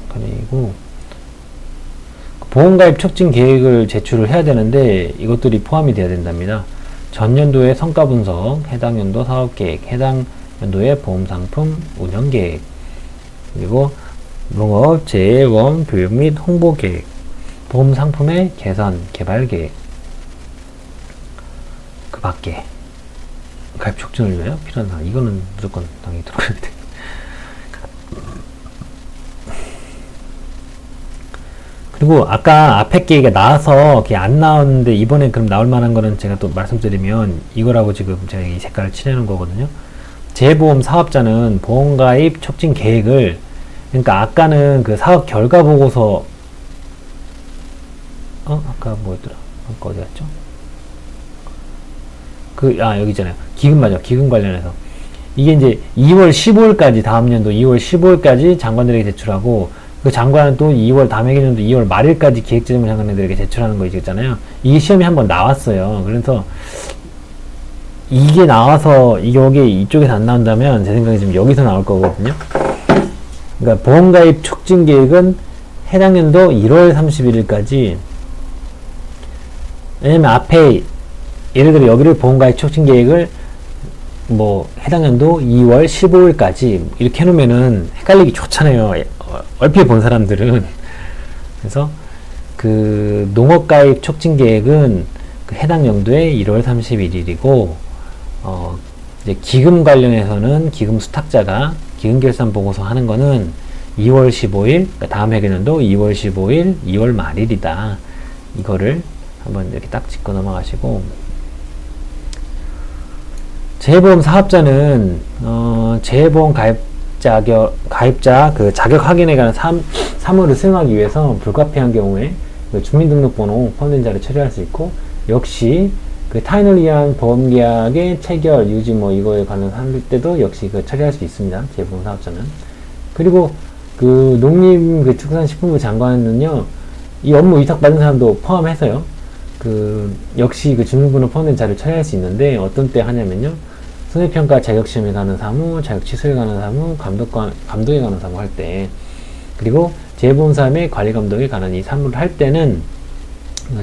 그리고 보험가입 촉진 계획을 제출을 해야 되는데 이것들이 포함이 돼야 된답니다. 전년도의 성과 분석, 해당 연도 사업계획, 해당 연도의 보험상품 운영계획, 그리고 농업, 재원, 교육 및 홍보계획, 보험상품의 개선, 개발계획, 그 밖에 가입 촉진을 위하여 필요한 사항, 이거는 무조건 당연히 들어가야 돼. 그리고 아까 앞에 게 나와서 그게 안 나왔는데 이번에 그럼 나올 만한 거는 제가 또 말씀드리면 이거라고 지금 제가 이 색깔을 칠해놓은 거거든요. 재보험 사업자는 보험가입 촉진 계획을, 그러니까 아까는 그 사업 결과 보고서, 아까 뭐였더라? 아까 어디 갔죠? 여기 있잖아요. 기금, 맞아. 기금 관련해서. 이게 이제 2월 15일까지, 다음 연도 2월 15일까지 장관들에게 제출하고, 그 장관은 또 2월, 다음 해년도 2월 말일까지 기획재정부 장관들에게 제출하는 거 있잖아요. 이게 시험이 한번 나왔어요. 그래서 이게 나와서, 여기 이쪽에서 안 나온다면, 제 생각에 지금 여기서 나올 거거든요. 그러니까 보험가입 촉진 계획은 해당 연도 1월 31일까지, 왜냐면 앞에 예를 들어 여기를 보험가입 촉진 계획을 뭐 해당 연도 2월 15일까지 이렇게 해놓으면은 헷갈리기 좋잖아요, 얼핏 본 사람들은. 그래서 그 농업가입 촉진 계획은 그 해당 연도에 1월 31일이고, 이제 기금 관련해서는 기금 수탁자가 기금 결산 보고서 하는 거는 2월 15일, 그러니까 다음 회계연도 2월 15일, 2월 말일이다. 이거를 한번 이렇게 딱 짚고 넘어가시고, 재보험 사업자는 재보험 가입자 그 자격 확인에 관한 사무를 수행하기 위해서 불가피한 경우에 그 주민등록번호 포함된 자를 처리할 수 있고, 역시 그 타인을 위한 보험계약의 체결, 유지 뭐 이거에 관한 할 때도 역시 그 처리할 수 있습니다, 재보험 사업자는. 그리고 그 농림축산식품부 장관은요, 이 업무 위탁받은 사람도 포함해서요, 그 역시 그 주민번호 포함된 자를 처리할 수 있는데, 어떤 때 하냐면요, 손해평가 자격시험에 관한 사무, 자격 취소에 관한 사무, 감독에 관한 사무 할 때, 그리고 재보험사업의 관리 감독에 관한 이 사무를 할 때는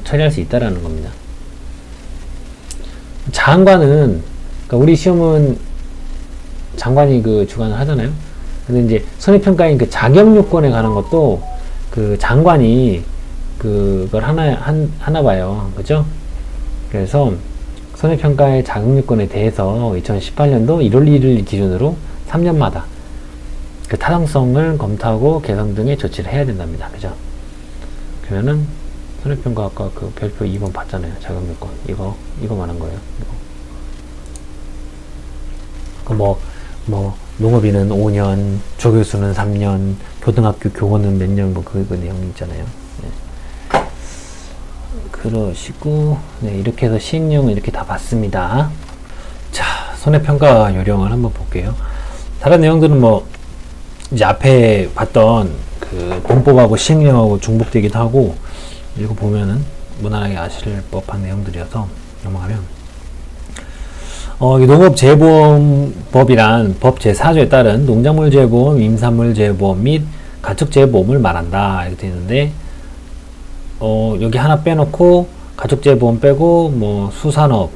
처리할 수 있다라는 겁니다. 장관은, 그러니까 우리 시험은 장관이 그 주관을 하잖아요. 근데 이제 손해평가인 그 자격 요건에 관한 것도 그 장관이 그걸 하나 봐요. 그죠? 그래서 손해평가의 자격 요건에 대해서 2018년도 1월 1일 기준으로 3년마다 그 타당성을 검토하고 개선 등의 조치를 해야 된답니다. 그죠? 그러면은 손해평가 아까 그 별표 2번 봤잖아요. 자격 요건. 이거 말한 거예요. 농업인은 5년, 조교수는 3년, 고등학교 교원은 몇 년, 그 내용 있잖아요. 네. 그러시고, 네, 이렇게 해서 시행령은 이렇게 다 봤습니다. 자, 손해평가 요령을 한번 볼게요. 다른 내용들은 이제 앞에 봤던 그 본법하고 시행령하고 중복되기도 하고, 이거 보면은 무난하게 아실 법한 내용들이어서 넘어가면, 이 농업재보험법이란 법 제4조에 따른 농작물재보험, 임산물재보험 및 가축재보험을 말한다. 이렇게 되어 있는데, 여기 하나 빼놓고 가축재보험 빼고 수산업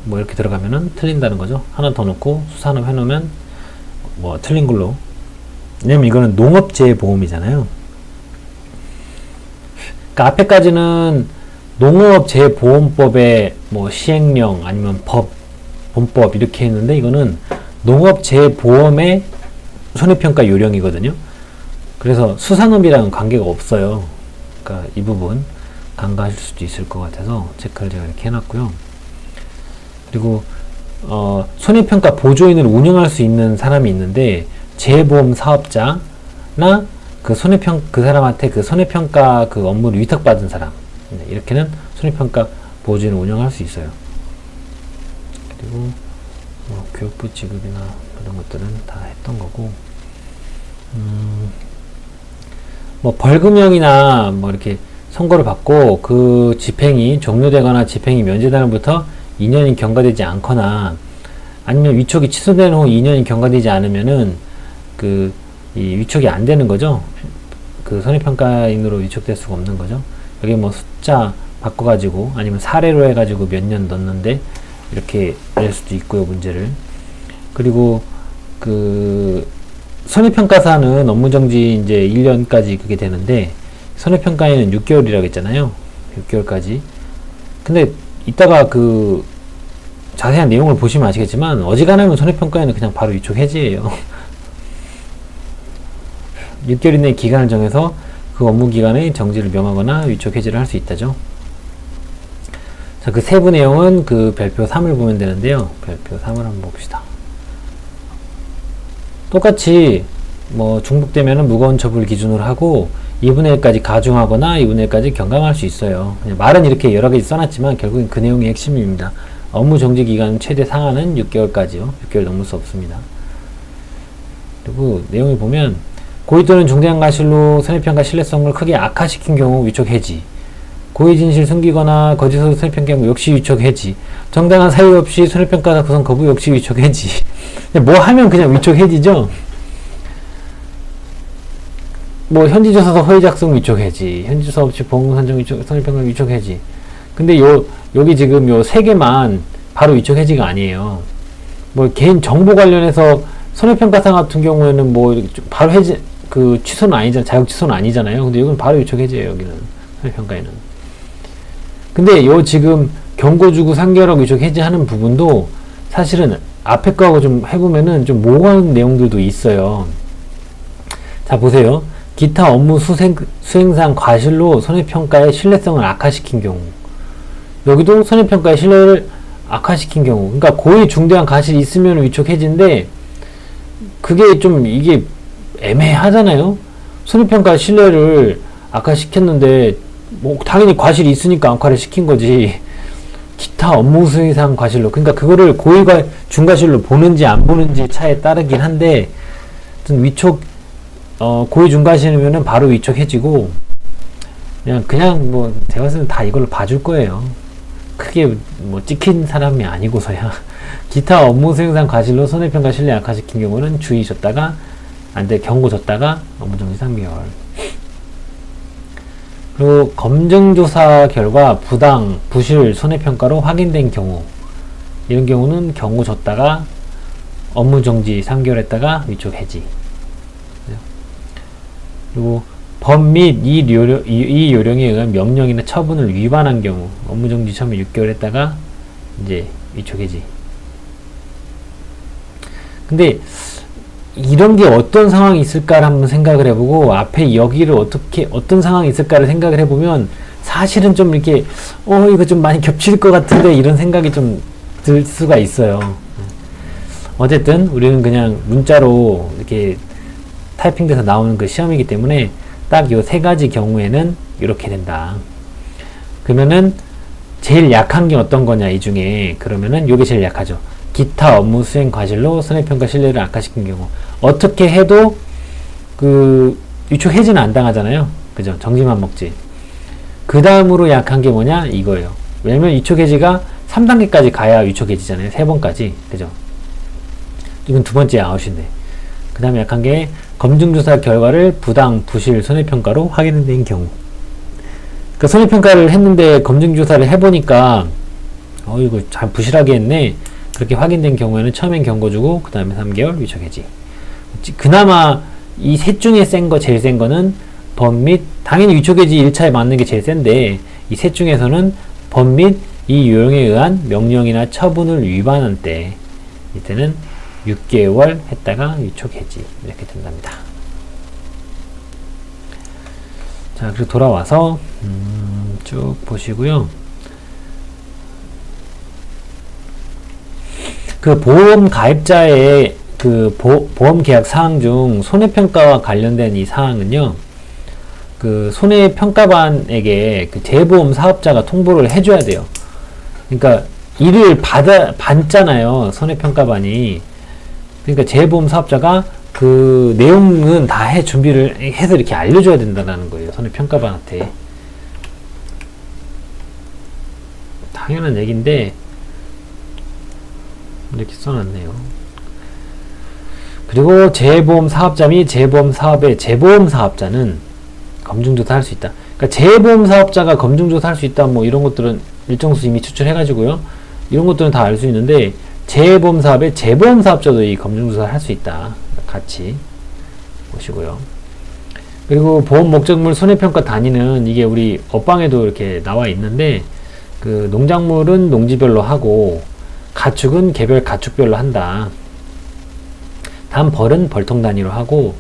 이렇게 들어가면은 틀린다는 거죠. 하나 더 넣고 수산업 해놓으면 틀린 걸로. 왜냐면 이거는 농업재보험이잖아요. 그러니까 앞에까지는 농업재보험법의 시행령 아니면 본법 이렇게 했는데, 이거는 농업재보험의 손해평가 요령이거든요. 그래서 수산업이랑은 관계가 없어요. 그러니까 이 부분 간과하실 수도 있을 것 같아서 체크를 제가 이렇게 해놨고요. 그리고 손해평가 보조인을 운영할 수 있는 사람이 있는데, 재보험 사업자나 그 사람한테 그 손해평가 그 업무를 위탁받은 사람, 이렇게는 손해평가 보조인을 운영할 수 있어요. 그리고 교육부 지급이나 이런 것들은 다 했던 거고, 벌금형이나 이렇게 선고를 받고 그 집행이 종료되거나 집행이 면제되는 날부터 2년이 경과되지 않거나, 아니면 위촉이 취소된 후 2년이 경과되지 않으면은 이 위촉이 안 되는 거죠. 그 손해평가인으로 위촉될 수가 없는 거죠. 여기 숫자 바꿔가지고 아니면 사례로 해가지고 몇 년 넣었는데 이렇게 낼 수도 있고요, 문제를. 그리고 그 손해평가사는 업무정지 이제 1년까지 그게 되는데, 손해평가에는 6개월이라고 했잖아요. 6개월까지. 근데 이따가 그 자세한 내용을 보시면 아시겠지만, 어지간하면 손해평가에는 그냥 바로 위촉 해지예요. 6개월 이내의 기간을 정해서 그 업무 기간에 정지를 명하거나 위촉 해지를 할 수 있다죠. 자, 그 세부 내용은 그 별표 3을 보면 되는데요. 별표 3을 한번 봅시다. 똑같이 중복되면은 무거운 처벌 기준으로 하고 2분의 1까지 가중하거나 2분의 1까지 경감할 수 있어요. 그냥 말은 이렇게 여러 가지 써놨지만 결국엔 그 내용이 핵심입니다. 업무 정지 기간 최대 상한은 6개월까지요. 6개월 넘을 수 없습니다. 그리고 내용을 보면, 고의 또는 중대한 과실로 손해평가 신뢰성을 크게 악화시킨 경우 위촉 해지, 고의 진실 숨기거나 거짓으로 손해평가 경우 역시 위촉 해지, 정당한 사유 없이 손해평가 구성 거부 역시 위촉 해지. 하면 그냥 위촉 해지죠. 현지조사서 허위 작성 위촉 해지, 현지조사 없이 보험 산정 위촉, 손해평가 위촉 해지. 근데 여기 지금 요 세 개만 바로 위촉 해지가 아니에요. 개인 정보 관련해서 손해평가상 같은 경우에는 바로 해지, 취소는 아니잖아요. 자격 취소는 아니잖아요. 근데 여기는 바로 위촉 해지예요. 여기는 손해평가에는. 근데 지금 경고 주고 3개월하고 위촉 해지하는 부분도 사실은 앞에 거하고 좀 해보면은 좀 모호한 내용들도 있어요. 자, 보세요. 기타 업무 수행상 과실로 손해평가의 신뢰성을 악화시킨 경우. 여기도 손해평가의 신뢰를 악화시킨 경우. 그러니까 고의 중대한 과실이 있으면 위촉 해지인데, 그게 좀 이게 애매하잖아요. 손해평가 신뢰를 악화시켰는데 당연히 과실이 있으니까 악화를 시킨 거지. 기타 업무 수행상 과실로, 그러니까 그거를 고의과 중과실로 보는지 안 보는지 차에 따르긴 한데, 위촉 고의 중과실이면은 바로 위촉해지고, 그냥 제가 봤을 때 다 이걸로 봐줄 거예요. 크게 찍힌 사람이 아니고서야. 기타 업무 수행상 과실로 손해평가 신뢰 악화시킨 경우는 주의 줬다가 안돼 경고 줬다가 업무정지 3개월. 그리고 검증조사 결과 부당, 부실, 손해평가로 확인된 경우, 이런 경우는 경고 줬다가 업무정지 3개월 했다가 위촉 해지. 그리고 법 및 이 요령에 의한 명령이나 처분을 위반한 경우 업무정지 처음에 6개월 했다가 이제 위촉 해지. 근데 이런 게 어떤 상황이 있을까를 한번 생각을 해보고, 앞에 여기를 어떤 상황이 있을까를 생각을 해보면 사실은 좀 이렇게 이거 좀 많이 겹칠 것 같은데 이런 생각이 좀 들 수가 있어요. 어쨌든 우리는 그냥 문자로 이렇게 타이핑돼서 나오는 그 시험이기 때문에 딱 요 세 가지 경우에는 이렇게 된다. 그러면은 제일 약한 게 어떤 거냐 이 중에, 그러면은 요게 제일 약하죠. 기타 업무 수행 과실로 손해평가 신뢰를 악화시킨 경우. 어떻게 해도 그 위촉 해지는 안 당하잖아요. 그죠? 정지만 먹지. 그 다음으로 약한 게 뭐냐 이거예요. 왜냐면 위촉 해지가 3단계까지 가야 위촉 해지잖아요. 3번까지. 그죠? 이건 두 번째 아웃인데. 그 다음에 약한 게 검증조사 결과를 부당, 부실, 손해평가로 확인된 경우. 그 손해평가를 했는데 검증조사를 해보니까 이거 잘 부실하게 했네. 그렇게 확인된 경우에는 처음엔 경고 주고 그 다음에 3개월 위촉 해지. 그나마 이 셋 중에 센 거, 제일 센 거는 범 및, 당연히 위촉 해지 1차에 맞는 게 제일 센데, 이 셋 중에서는 범 및 이 요령에 의한 명령이나 처분을 위반한 때, 이때는 6개월 했다가 위촉 해지 이렇게 된답니다. 자, 그리고 돌아와서 쭉 보시고요. 그 보험 가입자의 그 보험 계약 사항 중 손해평가와 관련된 이 사항은요, 그 손해평가반에게 그 재보험 사업자가 통보를 해줘야 돼요. 그러니까 일을 받잖아요, 손해평가반이. 그러니까 재보험 사업자가 그 내용은 다 준비를 해서 이렇게 알려줘야 된다는 거예요, 손해평가반한테. 당연한 얘기인데 이렇게 써놨네요. 그리고 재보험 사업자 및 재보험 사업의 재보험 사업자는 검증조사 할 수 있다. 그러니까 재보험 사업자가 검증조사 할 수 있다, 뭐 이런 것들은 일정 수 이미 추출해가지고요. 이런 것들은 다 알 수 있는데, 재보험 사업의 재보험 사업자도 이 검증조사를 할 수 있다. 같이 보시고요. 그리고 보험 목적물 손해평가 단위는 이게 우리 업방에도 이렇게 나와 있는데, 그 농작물은 농지별로 하고, 가축은 개별 가축별로 한다. 다음 벌은 벌통 단위로 하고,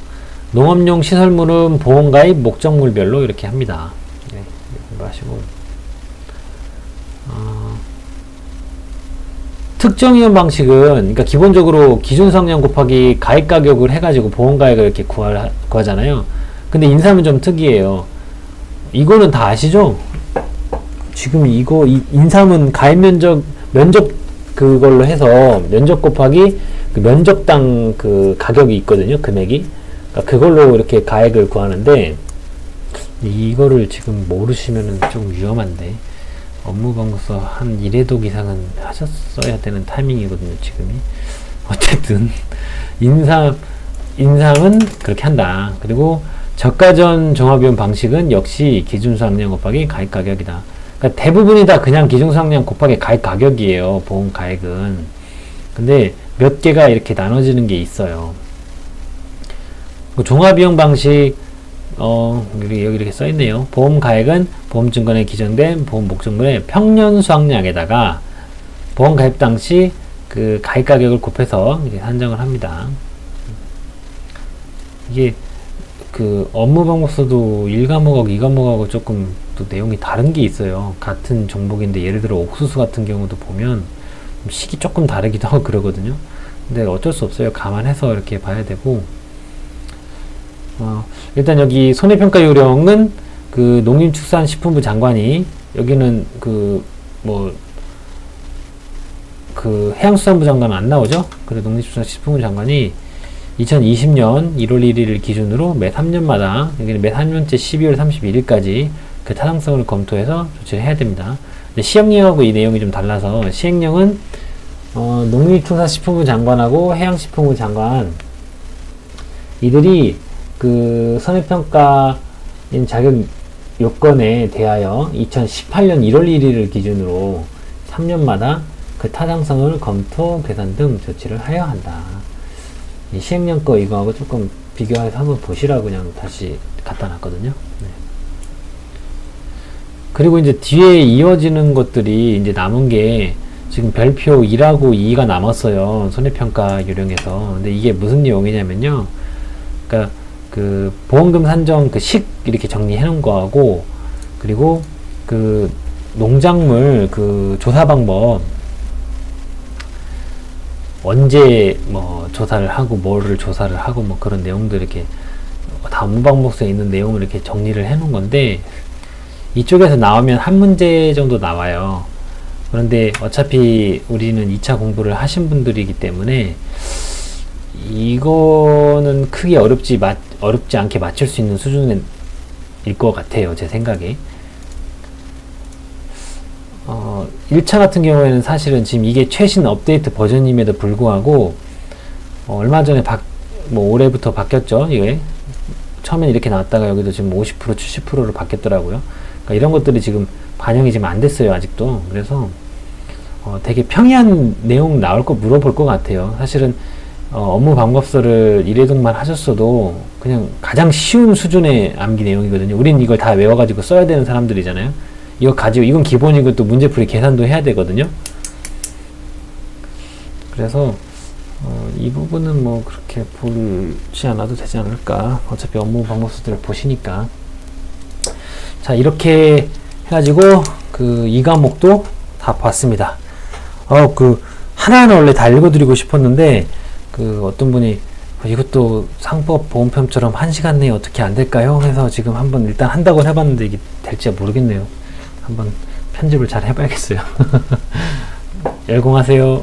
농업용 시설물은 보험가입 목적물별로 이렇게 합니다. 네, 공부하시고. 특정이용 방식은, 그러니까 기본적으로 기준상량 곱하기 가입가격을 해가지고 보험가액을 이렇게 구하잖아요. 근데 인삼은 좀 특이해요. 이거는 다 아시죠? 지금 인삼은 가입 면적 그걸로 해서 면적 곱하기 그 면적당 그 가격이 있거든요. 금액이. 그러니까 그걸로 이렇게 가액을 구하는데, 이거를 지금 모르시면은 좀 위험한데, 업무방법서 한 1회독 이상은 하셨어야 되는 타이밍이거든요, 지금이. 어쨌든, 인삼은 그렇게 한다. 그리고 저가전 종합비용 방식은 역시 기준수확량 곱하기 가입가격이다. 그러니까 대부분이 다 그냥 기준수확량 곱하기 가입가격이에요, 보험 가액은. 근데 몇 개가 이렇게 나눠지는 게 있어요. 종합비용 방식, 여기 이렇게 써있네요. 보험 가액은 보험증권에 기재된 보험 목적물의 평년 수확량에다가 보험 가입 당시 그 가입 가격을 곱해서 이렇게 산정을 합니다. 이게 그 업무방법서도 1과목하고 2과목하고 조금 또 내용이 다른 게 있어요. 같은 종목인데 예를 들어 옥수수 같은 경우도 보면 식이 조금 다르기도 하고 그러거든요. 근데 어쩔 수 없어요. 감안해서 이렇게 봐야 되고, 일단 여기 손해평가 요령은 그 농림축산식품부 장관이, 여기는 그 해양수산부 장관은 안 나오죠? 그래, 농림축산식품부 장관이 2020년 1월 1일을 기준으로 매 3년마다, 여기는 매 3년째 12월 31일까지 그 타당성을 검토해서 조치를 해야 됩니다. 근데 시행령하고 이 내용이 좀 달라서, 시행령은 농림축산식품부 장관하고 해양식품부 장관, 이들이 그 손해평가인 자격 요건에 대하여 2018년 1월 1일을 기준으로 3년마다 그 타당성을 검토, 개선 등 조치를 하여야 한다. 이 시행령 거 이거하고 조금 비교해서 한번 보시라고 그냥 다시 갖다 놨거든요. 네. 그리고 이제 뒤에 이어지는 것들이 이제 남은 게 지금 별표 1하고 2가 남았어요. 손해평가 요령에서. 근데 이게 무슨 내용이냐면요. 그러니까 그 보험금 산정 그 식 이렇게 정리해 놓은 거하고, 그리고 그 농작물 그 조사 방법 언제 뭐 조사를 하고 뭐를 조사를 하고 뭐 그런 내용들 이렇게 다 업무 방법서에 있는 내용을 이렇게 정리를 해 놓은 건데 이쪽에서 나오면 한 문제 정도 나와요. 그런데 어차피 우리는 2차 공부를 하신 분들이기 때문에 이거는 크게 어렵지 않게 맞출 수 있는 수준일 것 같아요. 제 생각에. 1차 같은 경우에는 사실은 지금 이게 최신 업데이트 버전임에도 불구하고 얼마 전에 뭐 올해부터 바뀌었죠. 이게 처음엔 이렇게 나왔다가 여기도 지금 50% 70%로 바뀌었더라고요. 그러니까 이런 것들이 지금 반영이 지금 안 됐어요. 아직도. 그래서 되게 평이한 내용 나올 거 물어볼 것 같아요. 사실은 업무 방법서를 일회동만 하셨어도 그냥 가장 쉬운 수준의 암기 내용이거든요. 우린 이걸 다 외워가지고 써야 되는 사람들이잖아요. 이거 가지고 이건 기본이고 또 문제풀이 계산도 해야 되거든요. 그래서 이 부분은 뭐 그렇게 보지 않아도 되지 않을까. 어차피 업무 방법서들을 보시니까. 자, 이렇게 해가지고 그 이 과목도 다 봤습니다. 그 하나하나 원래 다 읽어드리고 싶었는데 그 어떤 분이 이것도 상법 보험편처럼 1시간 내에 어떻게 안 될까요? 해서 지금 한번 일단 한다고 해봤는데 이게 될지 모르겠네요. 한번 편집을 잘 해봐야겠어요. 열공하세요.